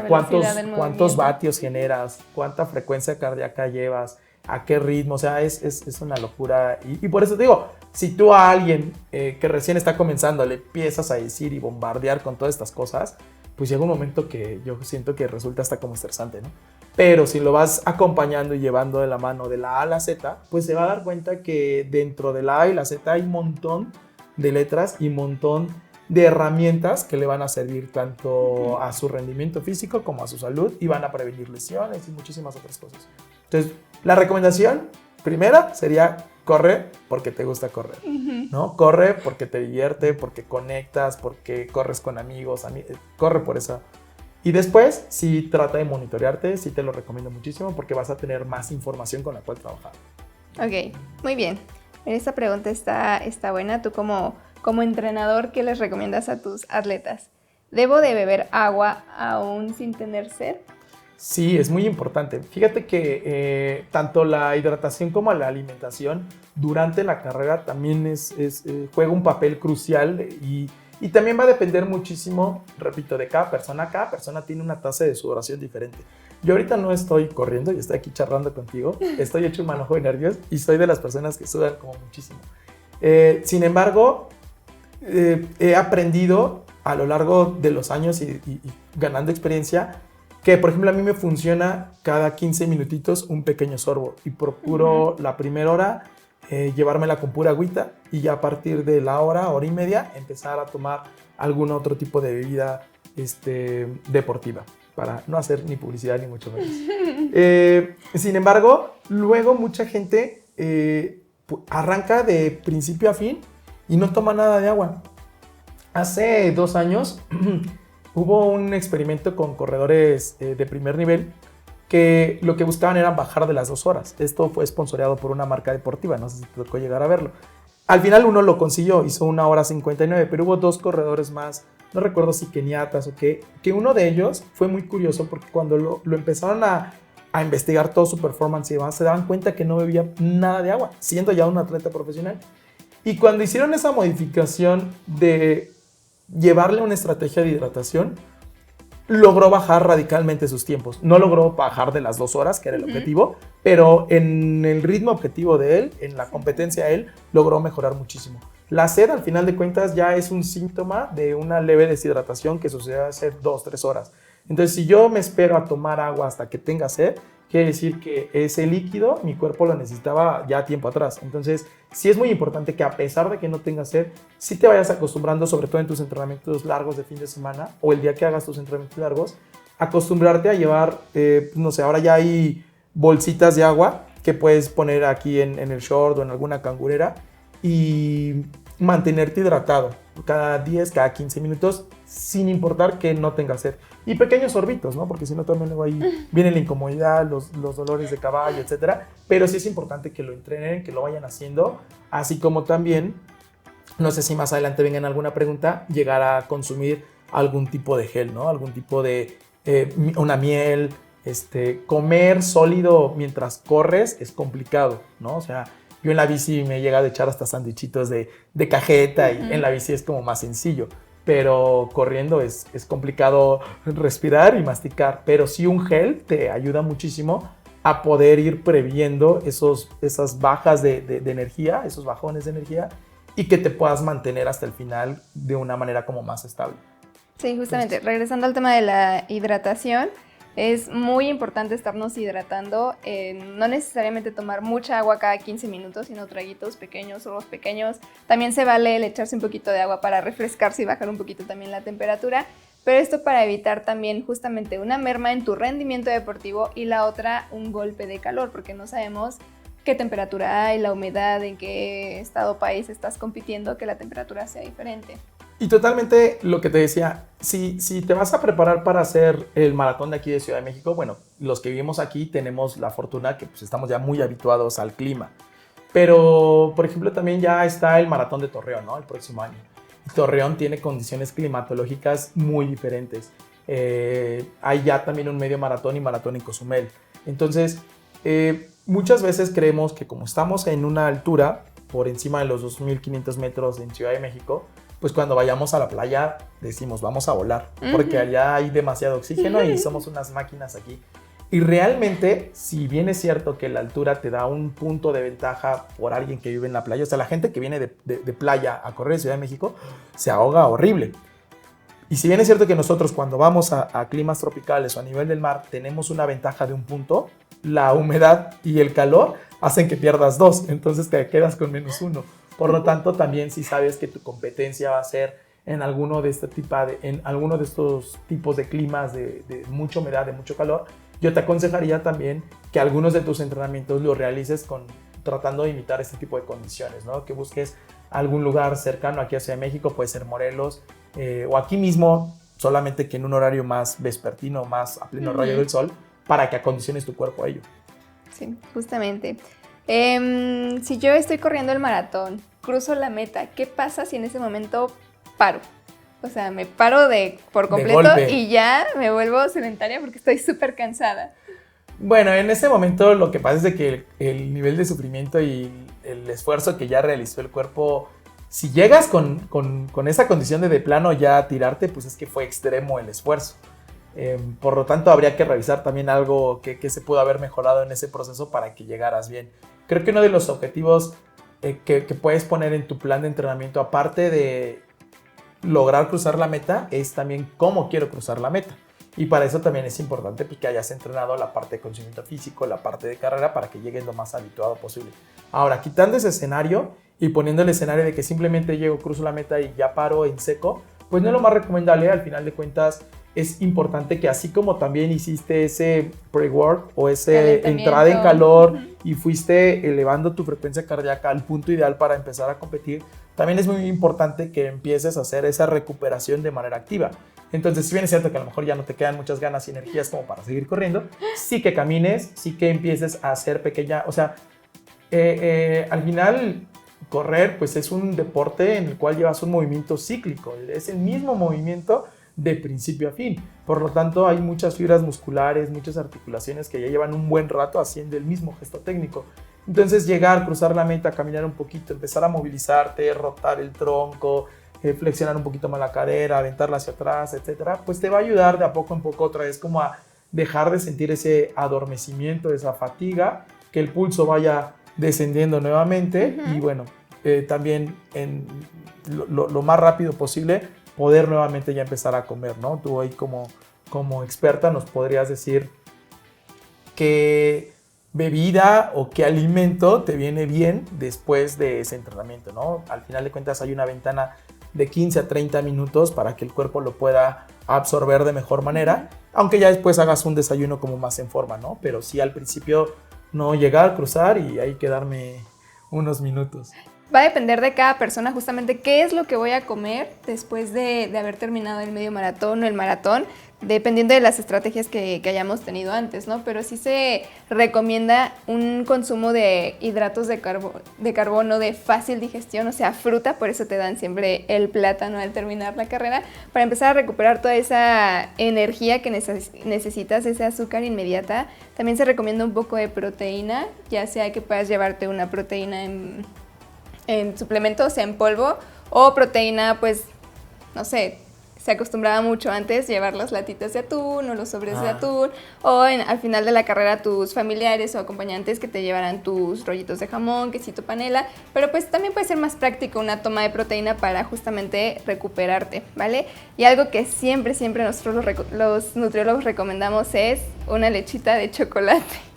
cuántos vatios generas, cuánta frecuencia cardíaca llevas, a qué ritmo. O sea, es una locura. Y por eso te digo, si tú a alguien que recién está comenzando le empiezas a decir y bombardear con todas estas cosas, pues llega un momento que yo siento que resulta hasta como estresante, ¿no? Pero si lo vas acompañando y llevando de la mano de la A a la Z, pues se va a dar cuenta que dentro de la A y la Z hay un montón de letras y un montón de herramientas que le van a servir tanto a su rendimiento físico como a su salud y van a prevenir lesiones y muchísimas otras cosas. Entonces, la recomendación primera sería corre porque te gusta correr, ¿no? Corre porque te divierte, porque conectas, porque corres con amigos, corre por eso. Y después, sí trata de monitorearte, sí te lo recomiendo muchísimo porque vas a tener más información con la cual trabajar. Ok, muy bien. Esta pregunta está buena. Tú como entrenador, ¿qué les recomiendas a tus atletas? ¿Debo de beber agua aún sin tener sed? Sí, es muy importante. Fíjate que tanto la hidratación como la alimentación durante la carrera también juega un papel crucial y también va a depender muchísimo, repito, de cada persona. Cada persona tiene una tasa de sudoración diferente. Yo ahorita no estoy corriendo y estoy aquí charlando contigo. Estoy hecho un manojo de nervios y soy de las personas que sudan como muchísimo. Sin embargo, he aprendido a lo largo de los años y ganando experiencia que, por ejemplo, a mí me funciona cada 15 minutitos un pequeño sorbo y procuro la primera hora llevármela con pura agüita y ya a partir de la hora y media empezar a tomar algún otro tipo de bebida deportiva para no hacer ni publicidad ni mucho menos. Sin embargo, luego mucha gente arranca de principio a fin y no toma nada de agua. Hace 2 años hubo un experimento con corredores de primer nivel que lo que buscaban era bajar de las 2 horas. Esto fue sponsoreado por una marca deportiva, no sé si te tocó llegar a verlo. Al final uno lo consiguió, hizo 1 hora 59, pero hubo 2 corredores más, no recuerdo si keniatas o qué, que uno de ellos fue muy curioso porque cuando lo empezaron a investigar todo su performance y demás, se daban cuenta que no bebía nada de agua, siendo ya un atleta profesional. Y cuando hicieron esa modificación de llevarle una estrategia de hidratación, logró bajar radicalmente sus tiempos. No logró bajar de las 2 horas, que era el objetivo, pero en el ritmo objetivo de él, en la competencia de él, logró mejorar muchísimo. La sed, al final de cuentas, ya es un síntoma de una leve deshidratación que sucede hace 2-3 horas. Entonces, si yo me espero a tomar agua hasta que tenga sed, quiere decir que ese líquido mi cuerpo lo necesitaba ya tiempo atrás. Entonces, sí es muy importante que a pesar de que no tengas sed, sí te vayas acostumbrando, sobre todo en tus entrenamientos largos de fin de semana o el día que hagas tus entrenamientos largos, acostumbrarte a llevar, no sé, ahora ya hay bolsitas de agua que puedes poner aquí en el short o en alguna cangurera y mantenerte hidratado cada 10, cada 15 minutos, sin importar que no tengas sed. Y pequeños sorbitos, ¿no? Porque si no, también luego ahí viene la incomodidad, los dolores de caballo, etcétera. Pero sí es importante que lo entrenen, que lo vayan haciendo, así como también, no sé si más adelante vengan alguna pregunta, llegar a consumir algún tipo de gel, ¿no? Algún tipo de, una miel, comer sólido mientras corres es complicado, ¿no? O sea, yo en la bici me he llegado a echar hasta sandwichitos de cajeta y en la bici es como más sencillo. Pero corriendo es complicado respirar y masticar, pero sí un gel te ayuda muchísimo a poder ir previendo esas bajas de energía, esos bajones de energía y que te puedas mantener hasta el final de una manera como más estable. Sí, justamente, regresando al tema de la hidratación, es muy importante estarnos hidratando, no necesariamente tomar mucha agua cada 15 minutos, sino traguitos pequeños, sorbos pequeños. También se vale el echarse un poquito de agua para refrescarse y bajar un poquito también la temperatura, pero esto para evitar también justamente una merma en tu rendimiento deportivo y la otra un golpe de calor, porque no sabemos qué temperatura hay, la humedad, en qué estado o país estás compitiendo, que la temperatura sea diferente. Y totalmente lo que te decía, si te vas a preparar para hacer el maratón de aquí de Ciudad de México, bueno, los que vivimos aquí tenemos la fortuna que pues, estamos ya muy habituados al clima. Pero, por ejemplo, también ya está el maratón de Torreón, ¿no? El próximo año. Y Torreón tiene condiciones climatológicas muy diferentes. Hay ya también un medio maratón y maratón en Cozumel. Entonces, muchas veces creemos que como estamos en una altura por encima de los 2.500 metros en Ciudad de México, pues cuando vayamos a la playa decimos vamos a volar, porque allá hay demasiado oxígeno y somos unas máquinas aquí. Y realmente, si bien es cierto que la altura te da un punto de ventaja por alguien que vive en la playa, o sea, la gente que viene de playa a correr en Ciudad de México se ahoga horrible. Y si bien es cierto que nosotros cuando vamos a climas tropicales o a nivel del mar tenemos una ventaja de un punto, la humedad y el calor hacen que pierdas 2, entonces te quedas con -1. Por lo tanto, también si sabes que tu competencia va a ser en alguno de estos tipos de climas de mucha humedad, de mucho calor, yo te aconsejaría también que algunos de tus entrenamientos los realices tratando de imitar este tipo de condiciones, ¿no? Que busques algún lugar cercano aquí a Ciudad de México, puede ser Morelos, o aquí mismo, solamente que en un horario más vespertino, más a pleno rayo del sol, para que acondiciones tu cuerpo a ello. Sí, justamente. Si yo estoy corriendo el maratón, cruzo la meta, ¿qué pasa si en ese momento paro? O sea, me paro por De completo golpe. y ya me vuelvo sedentaria porque estoy súper cansada. Bueno, en ese momento lo que pasa es de que el nivel de sufrimiento y el esfuerzo que ya realizó el cuerpo, si llegas con esa condición de plano ya tirarte, pues es que fue extremo el esfuerzo. Por lo tanto, habría que revisar también algo que se pudo haber mejorado en ese proceso para que llegaras bien. Creo que uno de los objetivos que puedes poner en tu plan de entrenamiento, aparte de lograr cruzar la meta, es también cómo quiero cruzar la meta. Y para eso también es importante pues, que hayas entrenado la parte de conocimiento físico, la parte de carrera, para que llegues lo más habituado posible. Ahora, quitando ese escenario y poniendo el escenario de que simplemente llego, cruzo la meta y ya paro en seco, pues no es lo más recomendable. Al final de cuentas, es importante que así como también hiciste ese pre-work o ese entrada en calor y fuiste elevando tu frecuencia cardíaca al punto ideal para empezar a competir, también es muy importante que empieces a hacer esa recuperación de manera activa. Entonces, si bien es cierto que a lo mejor ya no te quedan muchas ganas y energías como para seguir corriendo, sí que camines, sí que empieces a hacer pequeña, o sea, al final correr pues es un deporte en el cual llevas un movimiento cíclico, es el mismo movimiento de principio a fin. Por lo tanto, hay muchas fibras musculares, muchas articulaciones que ya llevan un buen rato haciendo el mismo gesto técnico. Entonces, llegar, cruzar la meta, caminar un poquito, empezar a movilizarte, rotar el tronco, flexionar un poquito más la cadera, aventarla hacia atrás, etcétera, pues te va a ayudar de a poco en poco otra vez como a dejar de sentir ese adormecimiento, esa fatiga, que el pulso vaya descendiendo nuevamente y bueno, también en lo más rápido posible poder nuevamente ya empezar a comer, ¿no? Tú ahí como experta nos podrías decir qué bebida o qué alimento te viene bien después de ese entrenamiento, ¿no? Al final de cuentas hay una ventana de 15 a 30 minutos para que el cuerpo lo pueda absorber de mejor manera, aunque ya después hagas un desayuno como más en forma, ¿no? Pero sí al principio no llegar, cruzar y ahí quedarme unos minutos. Va a depender de cada persona justamente qué es lo que voy a comer después de haber terminado el medio maratón o el maratón, dependiendo de las estrategias que hayamos tenido antes, ¿no? Pero sí se recomienda un consumo de hidratos de carbono de fácil digestión, o sea, fruta, por eso te dan siempre el plátano al terminar la carrera, para empezar a recuperar toda esa energía que necesitas, ese azúcar inmediata. También se recomienda un poco de proteína, ya sea que puedas llevarte una proteína en suplemento, o sea, en polvo, o proteína, pues, no sé, se acostumbraba mucho antes llevar las latitas de atún o los sobres de atún, o al final de la carrera tus familiares o acompañantes que te llevaran tus rollitos de jamón, quesito panela, pero pues también puede ser más práctico una toma de proteína para justamente recuperarte, ¿vale? Y algo que siempre nosotros los nutriólogos recomendamos es una lechita de chocolate.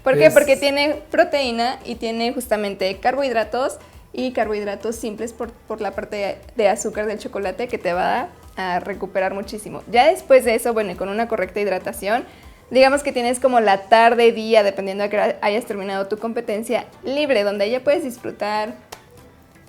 ¿Por qué? Porque tiene proteína y tiene justamente carbohidratos y carbohidratos simples por la parte de azúcar del chocolate que te va a recuperar muchísimo. Ya después de eso, bueno, y con una correcta hidratación, digamos que tienes como la tarde, día, dependiendo de que hayas terminado tu competencia, libre, donde ya puedes disfrutar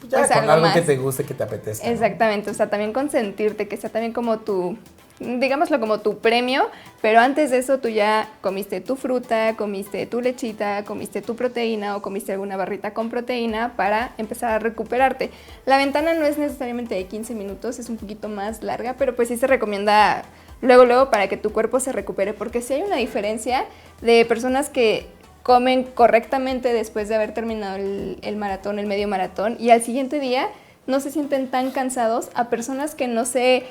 ya pues, con algo más que te guste, que te apetezca. Exactamente, ¿no? O sea, también consentirte, que sea también como tu, digámoslo como tu premio, pero antes de eso tú ya comiste tu fruta, comiste tu lechita, comiste tu proteína o comiste alguna barrita con proteína para empezar a recuperarte. La ventana no es necesariamente de 15 minutos, es un poquito más larga, pero pues sí se recomienda luego para que tu cuerpo se recupere, porque sí hay una diferencia de personas que comen correctamente después de haber terminado el maratón, el medio maratón, y al siguiente día no se sienten tan cansados a personas que no se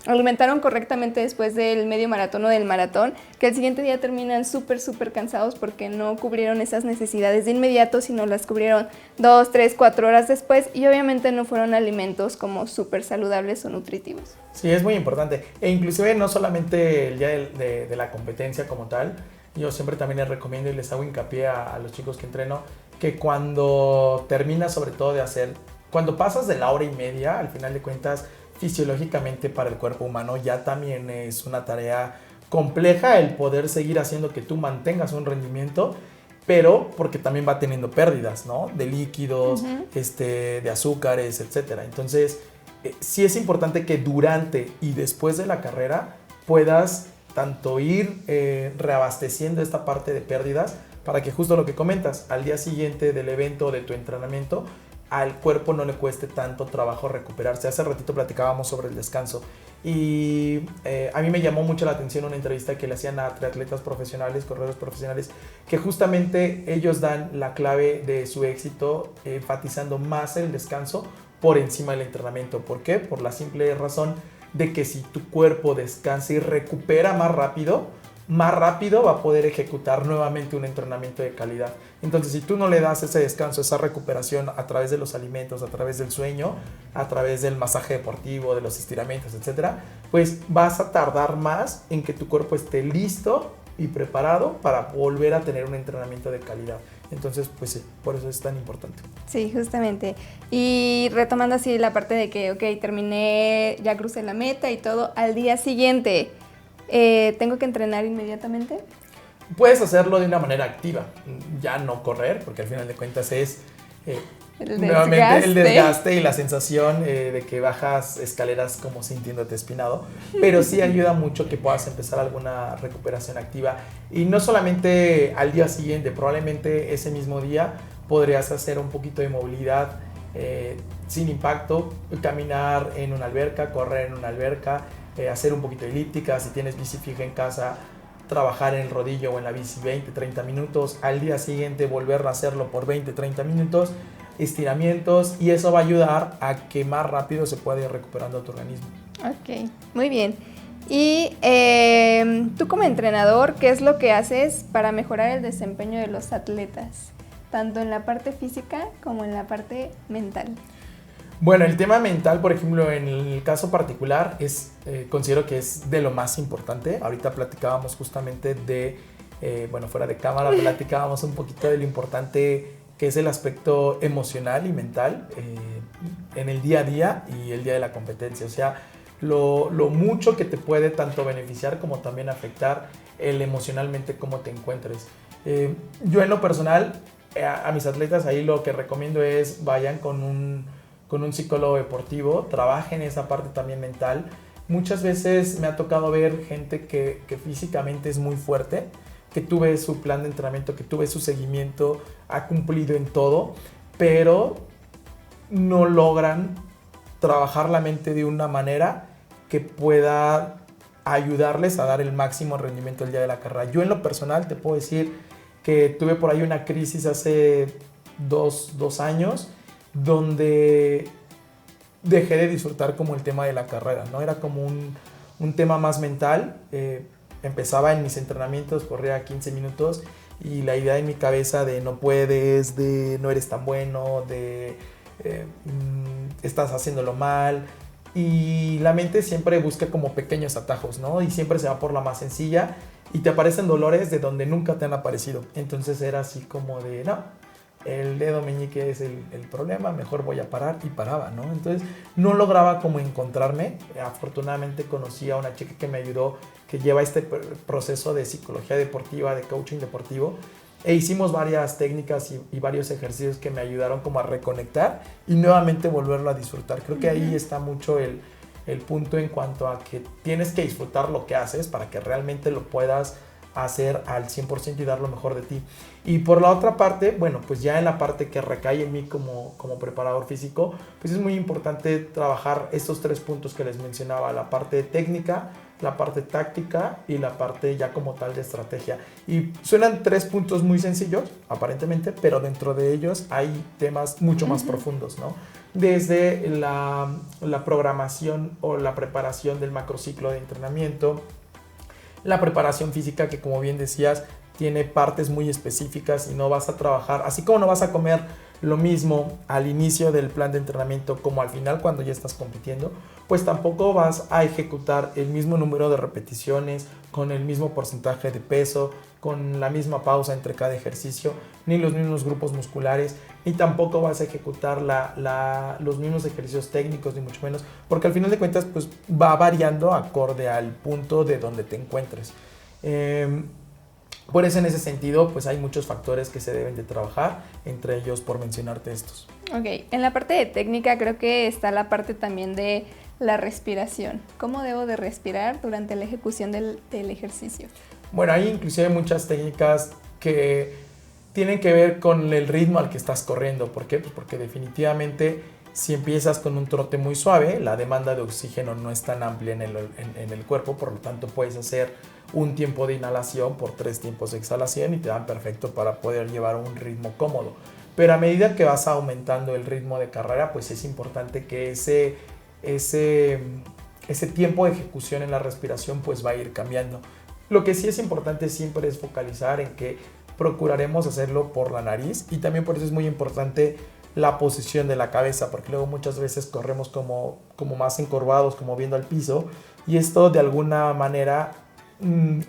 alimentaron correctamente después del medio maratón o del maratón, que al siguiente día terminan súper cansados porque no cubrieron esas necesidades de inmediato, sino las cubrieron 2, 3, 4 horas después, y obviamente no fueron alimentos como súper saludables o nutritivos. Sí, es muy importante. E inclusive no solamente el día de la competencia como tal, yo siempre también les recomiendo y les hago hincapié a los chicos que entreno, que cuando terminas sobre todo de hacer, cuando pasas de la hora y media, al final de cuentas, fisiológicamente para el cuerpo humano ya también es una tarea compleja el poder seguir haciendo que tú mantengas un rendimiento, pero porque también va teniendo pérdidas, ¿no? De líquidos, de azúcares, etcétera. Entonces, sí es importante que durante y después de la carrera puedas tanto ir reabasteciendo esta parte de pérdidas para que justo lo que comentas, al día siguiente del evento o de tu entrenamiento, al cuerpo no le cueste tanto trabajo recuperarse. Hace ratito platicábamos sobre el descanso y a mí me llamó mucho la atención una entrevista que le hacían a triatletas profesionales, corredores profesionales, que justamente ellos dan la clave de su éxito enfatizando más el descanso por encima del entrenamiento. ¿Por qué? Por la simple razón de que si tu cuerpo descansa y recupera más rápido va a poder ejecutar nuevamente un entrenamiento de calidad. Entonces, si tú no le das ese descanso, esa recuperación a través de los alimentos, a través del sueño, a través del masaje deportivo, de los estiramientos, etcétera, pues vas a tardar más en que tu cuerpo esté listo y preparado para volver a tener un entrenamiento de calidad. Entonces, pues sí, por eso es tan importante. Sí, justamente. Y retomando así la parte de que, ok, terminé, ya crucé la meta y todo, al día siguiente, ¿tengo que entrenar inmediatamente? Puedes hacerlo de una manera activa, ya no correr, porque al final de cuentas es nuevamente el desgaste y la sensación de que bajas escaleras como sintiéndote espinado, pero sí ayuda mucho que puedas empezar alguna recuperación activa y no solamente al día siguiente, probablemente ese mismo día podrías hacer un poquito de movilidad sin impacto, caminar en una alberca, correr en una alberca, hacer un poquito de elíptica, si tienes bici fija en casa, trabajar en el rodillo o en la bici 20-30 minutos, al día siguiente volver a hacerlo por 20-30 minutos, estiramientos, y eso va a ayudar a que más rápido se pueda ir recuperando tu organismo. Ok, muy bien. Y tú como entrenador, ¿qué es lo que haces para mejorar el desempeño de los atletas? Tanto en la parte física como en la parte mental. Bueno, el tema mental, por ejemplo, en el caso particular, considero que es de lo más importante. Ahorita platicábamos justamente fuera de cámara, platicábamos un poquito de lo importante que es el aspecto emocional y mental en el día a día y el día de la competencia. O sea, lo mucho que te puede tanto beneficiar como también afectar emocionalmente cómo te encuentres. Yo en lo personal, a mis atletas ahí lo que recomiendo es vayan con un psicólogo deportivo, trabajen esa parte también mental. Muchas veces me ha tocado ver gente que físicamente es muy fuerte, que tú ves su plan de entrenamiento, que tú ves su seguimiento, ha cumplido en todo, pero no logran trabajar la mente de una manera que pueda ayudarles a dar el máximo rendimiento el día de la carrera. Yo en lo personal te puedo decir que tuve por ahí una crisis hace dos años, donde dejé de disfrutar como el tema de la carrera, ¿no? Era como un tema más mental. Empezaba en mis entrenamientos, corría 15 minutos y la idea en mi cabeza de no puedes, de no eres tan bueno, de estás haciéndolo mal, y la mente siempre busca como pequeños atajos, ¿no? Y siempre se va por la más sencilla y te aparecen dolores de donde nunca te han aparecido. Entonces era así como de, no, el dedo meñique es el problema, mejor voy a parar, y paraba, ¿no? Entonces no lograba como encontrarme. Afortunadamente conocí a una chica que me ayudó, que lleva este proceso de psicología deportiva, de coaching deportivo, e hicimos varias técnicas y varios ejercicios que me ayudaron como a reconectar y nuevamente volverlo a disfrutar. Creo que ahí está mucho el punto en cuanto a que tienes que disfrutar lo que haces para que realmente lo puedas hacer al 100% y dar lo mejor de ti. Y por la otra parte, bueno, pues ya en la parte que recae en mí como preparador físico, pues es muy importante trabajar estos 3 puntos que les mencionaba: la parte técnica, la parte táctica y la parte ya como tal de estrategia. Y suenan 3 puntos muy sencillos, aparentemente, pero dentro de ellos hay temas mucho más profundos, ¿no? Desde la programación o la preparación del macrociclo de entrenamiento, la preparación física, que como bien decías, tiene partes muy específicas y no vas a trabajar, así como no vas a comer lo mismo al inicio del plan de entrenamiento como al final cuando ya estás compitiendo, pues tampoco vas a ejecutar el mismo número de repeticiones, con el mismo porcentaje de peso, con la misma pausa entre cada ejercicio, ni los mismos grupos musculares, ni tampoco vas a ejecutar los mismos ejercicios técnicos, ni mucho menos, porque al final de cuentas pues va variando acorde al punto de donde te encuentres. Por eso en ese sentido pues hay muchos factores que se deben de trabajar, entre ellos por mencionarte estos. Ok, en la parte de técnica creo que está la parte también de la respiración. ¿Cómo debo de respirar durante la ejecución del ejercicio? Bueno, hay inclusive muchas técnicas que tienen que ver con el ritmo al que estás corriendo. ¿Por qué? Pues porque definitivamente si empiezas con un trote muy suave, la demanda de oxígeno no es tan amplia en el cuerpo, por lo tanto puedes hacer un tiempo de inhalación por 3 tiempos de exhalación y te dan perfecto para poder llevar un ritmo cómodo. Pero a medida que vas aumentando el ritmo de carrera, pues es importante que ese tiempo de ejecución en la respiración pues va a ir cambiando. Lo que sí es importante siempre es focalizar en que procuraremos hacerlo por la nariz, y también por eso es muy importante la posición de la cabeza, porque luego muchas veces corremos como más encorvados, como viendo al piso, y esto de alguna manera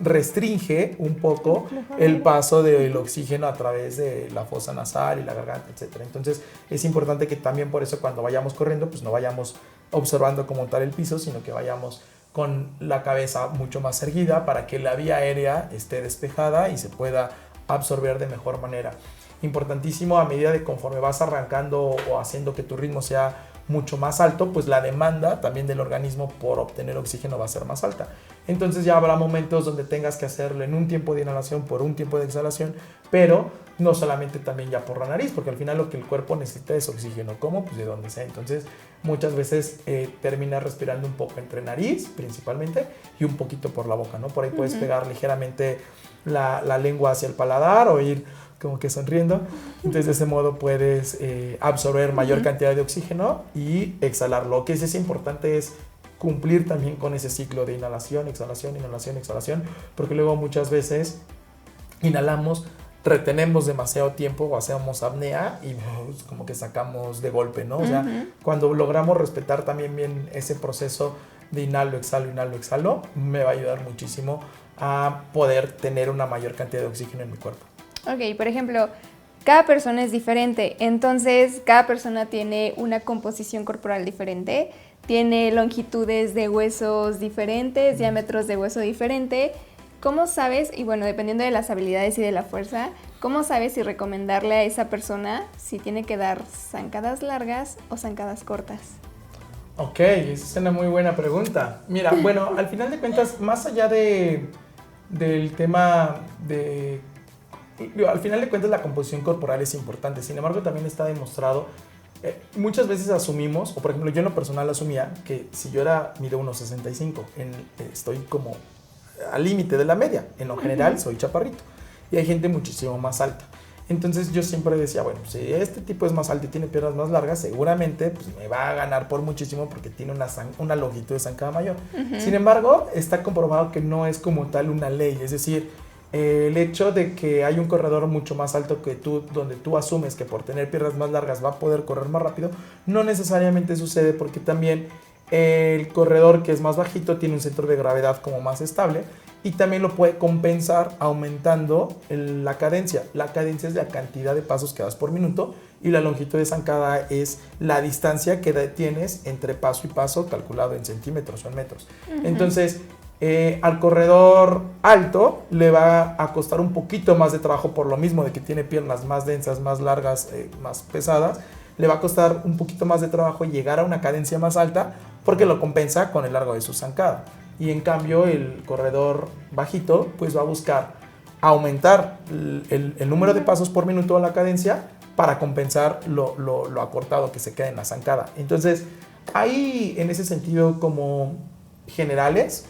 restringe un poco el paso del oxígeno a través de la fosa nasal y la garganta, etc. Entonces es importante que también por eso cuando vayamos corriendo pues no vayamos observando como tal el piso, sino que vayamos con la cabeza mucho más erguida para que la vía aérea esté despejada y se pueda absorber de mejor manera. Importantísimo, a medida de conforme vas arrancando o haciendo que tu ritmo sea mucho más alto, pues la demanda también del organismo por obtener oxígeno va a ser más alta. Entonces ya habrá momentos donde tengas que hacerlo en un tiempo de inhalación por un tiempo de exhalación, pero no solamente también ya por la nariz, porque al final lo que el cuerpo necesita es oxígeno. ¿Cómo? Pues de donde sea. Entonces muchas veces terminas respirando un poco entre nariz principalmente y un poquito por la boca, ¿no? Por ahí puedes pegar ligeramente la lengua hacia el paladar o ir como que sonriendo. Entonces de ese modo puedes absorber mayor cantidad de oxígeno y exhalar. Lo que es importante es cumplir también con ese ciclo de inhalación, exhalación, inhalación, exhalación, porque luego muchas veces inhalamos, retenemos demasiado tiempo o hacemos apnea y como que sacamos de golpe, ¿no? O sea, cuando logramos respetar también bien ese proceso de inhalo, exhalo, me va a ayudar muchísimo a poder tener una mayor cantidad de oxígeno en mi cuerpo. Ok, por ejemplo, cada persona es diferente, entonces cada persona tiene una composición corporal diferente, tiene longitudes de huesos diferentes, diámetros de hueso diferente. ¿Cómo sabes, y bueno, dependiendo de las habilidades y de la fuerza, cómo sabes si recomendarle a esa persona si tiene que dar zancadas largas o zancadas cortas? Ok, esa es una muy buena pregunta. Mira, bueno, al final de cuentas, más allá del tema de... Al final de cuentas la composición corporal es importante, sin embargo también está demostrado, muchas veces asumimos, o por ejemplo yo en lo personal asumía que si yo mido 1,65, estoy como al límite de la media, en lo general soy chaparrito, y hay gente muchísimo más alta. Entonces yo siempre decía, bueno, si este tipo es más alto y tiene piernas más largas, seguramente pues, me va a ganar por muchísimo porque tiene una longitud de zancada mayor. Sin embargo, está comprobado que no es como tal una ley, es decir, el hecho de que hay un corredor mucho más alto que tú, donde tú asumes que por tener piernas más largas va a poder correr más rápido, no necesariamente sucede, porque también el corredor que es más bajito tiene un centro de gravedad como más estable y también lo puede compensar aumentando la cadencia. La cadencia es la cantidad de pasos que das por minuto y la longitud de zancada es la distancia que tienes entre paso y paso calculado en centímetros o en metros. Entonces, al corredor alto le va a costar un poquito más de trabajo por lo mismo de que tiene piernas más densas, más largas, más pesadas. Le va a costar un poquito más de trabajo llegar a una cadencia más alta porque lo compensa con el largo de su zancada. Y en cambio el corredor bajito pues va a buscar aumentar el número de pasos por minuto a la cadencia para compensar lo acortado que se queda en la zancada. Entonces hay en ese sentido como generales,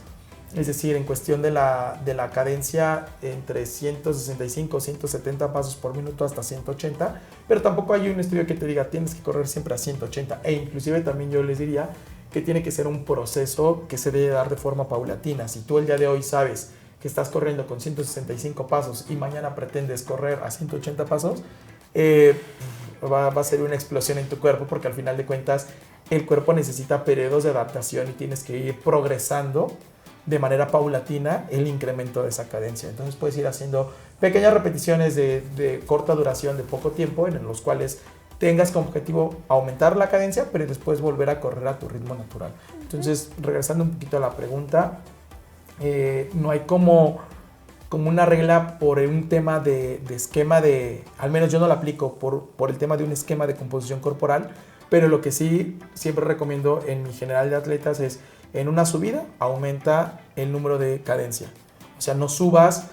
es decir, en cuestión de la cadencia entre 165 o 170 pasos por minuto hasta 180, pero tampoco hay un estudio que te diga tienes que correr siempre a 180, e inclusive también yo les diría que tiene que ser un proceso que se debe dar de forma paulatina. Si tú el día de hoy sabes que estás corriendo con 165 pasos y mañana pretendes correr a 180 pasos, va a ser una explosión en tu cuerpo, porque al final de cuentas el cuerpo necesita periodos de adaptación y tienes que ir progresando de manera paulatina el incremento de esa cadencia. Entonces puedes ir haciendo pequeñas repeticiones de corta duración, de poco tiempo, en los cuales tengas como objetivo aumentar la cadencia, pero después volver a correr a tu ritmo natural. Entonces, regresando un poquito a la pregunta, no hay como una regla por un tema de esquema al menos yo no la aplico por el tema de un esquema de composición corporal, pero lo que sí siempre recomiendo en mi general de atletas es en una subida aumenta el número de cadencia. O sea, no subas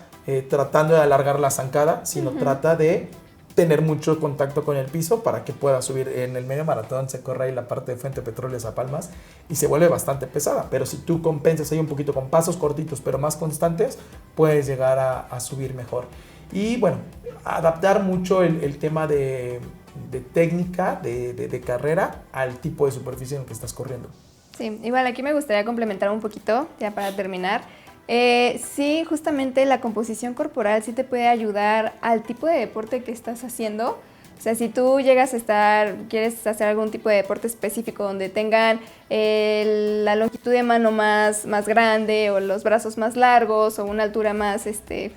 tratando de alargar la zancada, sino trata de tener mucho contacto con el piso para que pueda subir. En el medio maratón se corre ahí la parte de Fuente Petróleos a Palmas y se vuelve bastante pesada, pero si tú compensas ahí un poquito con pasos cortitos pero más constantes, puedes llegar a subir mejor. Y bueno, adaptar mucho el tema de técnica, de carrera al tipo de superficie en el que estás corriendo. Sí, igual aquí me gustaría complementar un poquito, ya para terminar. Sí, justamente la composición corporal sí te puede ayudar al tipo de deporte que estás haciendo. O sea, si tú quieres hacer algún tipo de deporte específico donde tengan la longitud de mano más grande o los brazos más largos o una altura más que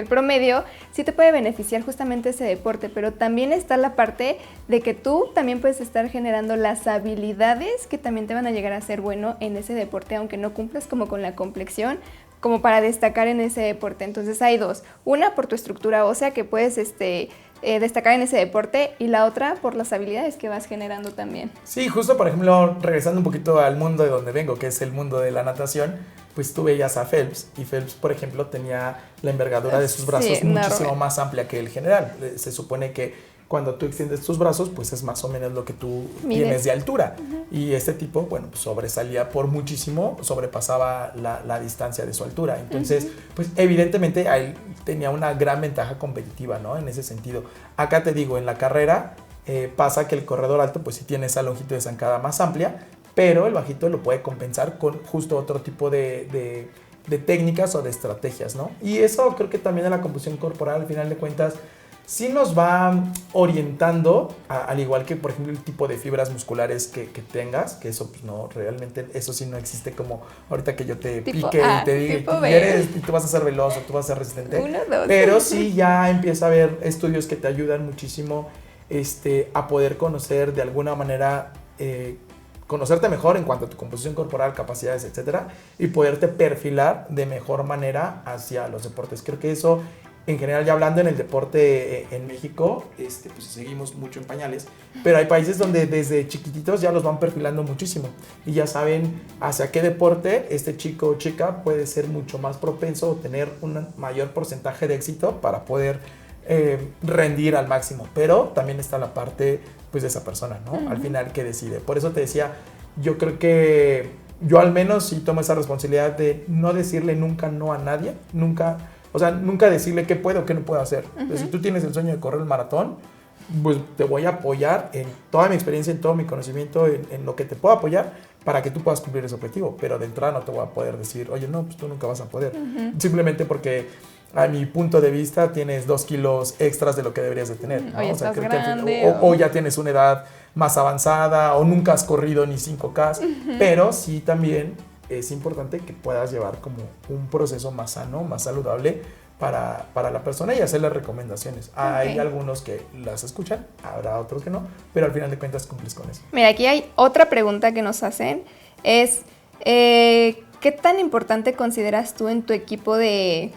el promedio, sí te puede beneficiar justamente ese deporte, pero también está la parte de que tú también puedes estar generando las habilidades que también te van a llegar a ser bueno en ese deporte, aunque no cumplas como con la complexión, como para destacar en ese deporte. Entonces hay dos, una por tu estructura ósea que puedes destacar en ese deporte y la otra por las habilidades que vas generando también. Sí, justo por ejemplo, regresando un poquito al mundo de donde vengo, que es el mundo de la natación, pues tú veías a Phelps y Phelps, por ejemplo, tenía la envergadura de sus brazos muchísimo más amplia que el general. Se supone que cuando tú extiendes tus brazos, pues es más o menos lo que tú tienes de altura. Y este tipo, bueno, pues sobresalía por muchísimo, sobrepasaba la distancia de su altura. Entonces, pues evidentemente él tenía una gran ventaja competitiva, ¿no? En ese sentido. Acá te digo, en la carrera pasa que el corredor alto, pues sí tiene esa longitud de zancada más amplia, pero el bajito lo puede compensar con justo otro tipo de técnicas o de estrategias, ¿no? Y eso creo que también en la composición corporal, al final de cuentas, sí nos va orientando, al igual que, por ejemplo, el tipo de fibras musculares que tengas, que eso, pues no, realmente, eso sí no existe como ahorita que yo te pique y te diga, y tú vas a ser veloz o tú vas a ser resistente. 1, 2. Pero sí ya empieza a haber estudios que te ayudan muchísimo a poder conocer de alguna manera, conocerte mejor en cuanto a tu composición corporal, capacidades, etcétera, y poderte perfilar de mejor manera hacia los deportes. Creo que eso, en general, ya hablando en el deporte en México, pues seguimos mucho en pañales, pero hay países donde desde chiquititos ya los van perfilando muchísimo y ya saben hacia qué deporte este chico o chica puede ser mucho más propenso o tener un mayor porcentaje de éxito para poder rendir al máximo. Pero también está la parte, pues, de esa persona, ¿no? Al final, que decide. Por eso te decía, yo creo que yo al menos sí tomo esa responsabilidad de no decirle nunca no a nadie, nunca decirle qué puedo o qué no puedo hacer. Entonces, si tú tienes el sueño de correr el maratón, pues te voy a apoyar en toda mi experiencia, en todo mi conocimiento, en lo que te puedo apoyar para que tú puedas cumplir ese objetivo. Pero de entrada no te voy a poder decir, oye, no, pues tú nunca vas a poder. Simplemente porque a mi punto de vista tienes 2 kilos extras de lo que deberías de tener, ¿no? O estás grande, o ya tienes una edad más avanzada o nunca has corrido ni 5K, pero sí también es importante que puedas llevar como un proceso más sano, más saludable para la persona y hacerle recomendaciones. Hay algunos que las escuchan, habrá otros que no, pero al final de cuentas cumples con eso. Mira, aquí hay otra pregunta que nos hacen, es ¿qué tan importante consideras tú en tu equipo de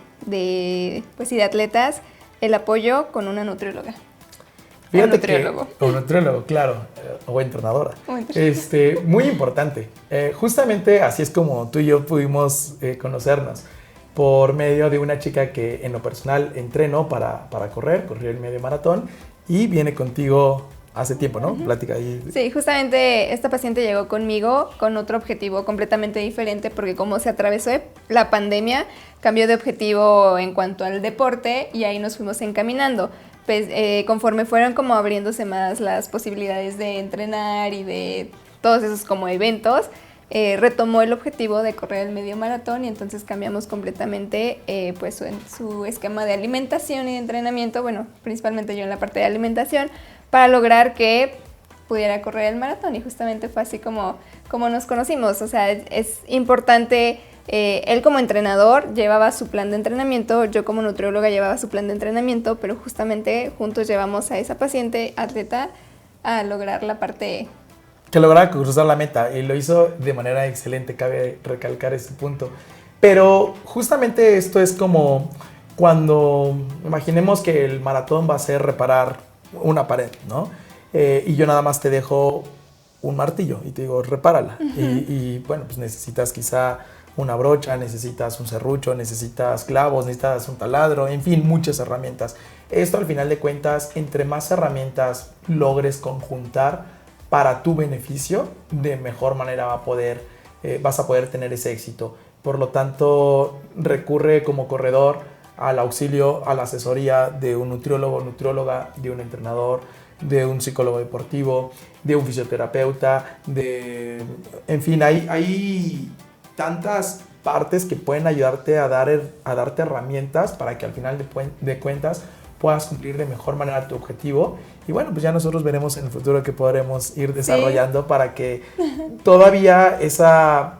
atletas el apoyo con una nutrióloga? Fíjate o nutriólogo, claro, o entrenadora. Muy importante. Justamente así es como tú y yo pudimos conocernos, por medio de una chica que en lo personal entreno para corrí el medio maratón y viene contigo hace tiempo, ¿no? Plática ahí. Sí, justamente esta paciente llegó conmigo con otro objetivo completamente diferente porque como se atravesó la pandemia, cambió de objetivo en cuanto al deporte y ahí nos fuimos encaminando. Pues, conforme fueron como abriéndose más las posibilidades de entrenar y de todos esos como eventos, retomó el objetivo de correr el medio maratón y entonces cambiamos completamente pues su esquema de alimentación y de entrenamiento, bueno, principalmente yo en la parte de alimentación, para lograr que pudiera correr el maratón y justamente fue así como nos conocimos. O sea, es importante, él como entrenador llevaba su plan de entrenamiento, yo como nutrióloga llevaba su plan de entrenamiento, pero justamente juntos llevamos a esa paciente atleta a lograr la parte que lograra cruzar la meta y lo hizo de manera excelente, cabe recalcar ese punto. Pero justamente esto es como cuando imaginemos que el maratón va a ser reparar una pared, ¿no? Y yo nada más te dejo un martillo y te digo, repárala. Y bueno, pues necesitas quizá una brocha, necesitas un serrucho, necesitas clavos, necesitas un taladro, en fin, muchas herramientas. Esto al final de cuentas, entre más herramientas logres conjuntar para tu beneficio, de mejor manera vas a poder tener ese éxito. Por lo tanto, recurre como corredor al auxilio, a la asesoría de un nutriólogo, nutrióloga, de un entrenador, de un psicólogo deportivo, de un fisioterapeuta, en fin, hay tantas partes que pueden ayudarte a darte herramientas para que al final de cuentas puedas cumplir de mejor manera tu objetivo. Y bueno, pues ya nosotros veremos en el futuro que podremos ir desarrollando para que todavía esa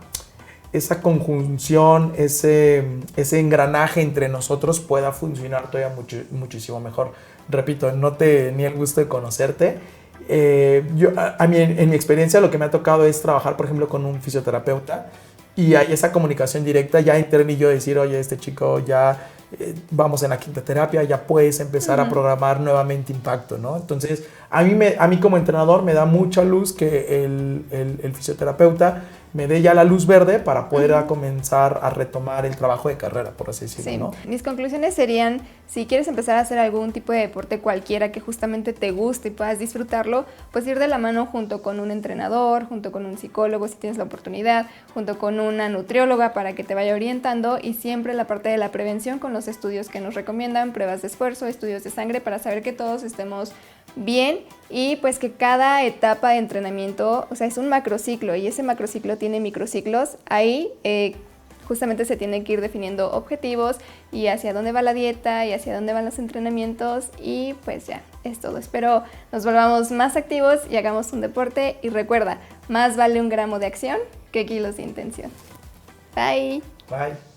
conjunción, ese engranaje entre nosotros pueda funcionar todavía muchísimo mejor. Repito, no tenía el gusto de conocerte. A mí, en mi experiencia, lo que me ha tocado es trabajar, por ejemplo, con un fisioterapeuta y hay esa comunicación directa, ya entre él y yo decir, oye, este chico ya vamos en la quinta terapia, ya puedes empezar a programar nuevamente impacto, ¿no? Entonces, a mí como entrenador me da mucha luz que el fisioterapeuta me dé ya la luz verde para poder comenzar a retomar el trabajo de carrera, por así decirlo, sí, ¿no? Mis conclusiones serían, si quieres empezar a hacer algún tipo de deporte cualquiera que justamente te guste y puedas disfrutarlo, pues ir de la mano junto con un entrenador, junto con un psicólogo si tienes la oportunidad, junto con una nutrióloga para que te vaya orientando, y siempre la parte de la prevención con los estudios que nos recomiendan, pruebas de esfuerzo, estudios de sangre, para saber que todos estemos bien, y pues que cada etapa de entrenamiento, o sea, es un macrociclo y ese macrociclo tiene microciclos. Ahí justamente se tiene que ir definiendo objetivos y hacia dónde va la dieta y hacia dónde van los entrenamientos, y pues ya, es todo. Espero nos volvamos más activos y hagamos un deporte, y recuerda, más vale 1 gramo de acción que kilos de intención. Bye. Bye.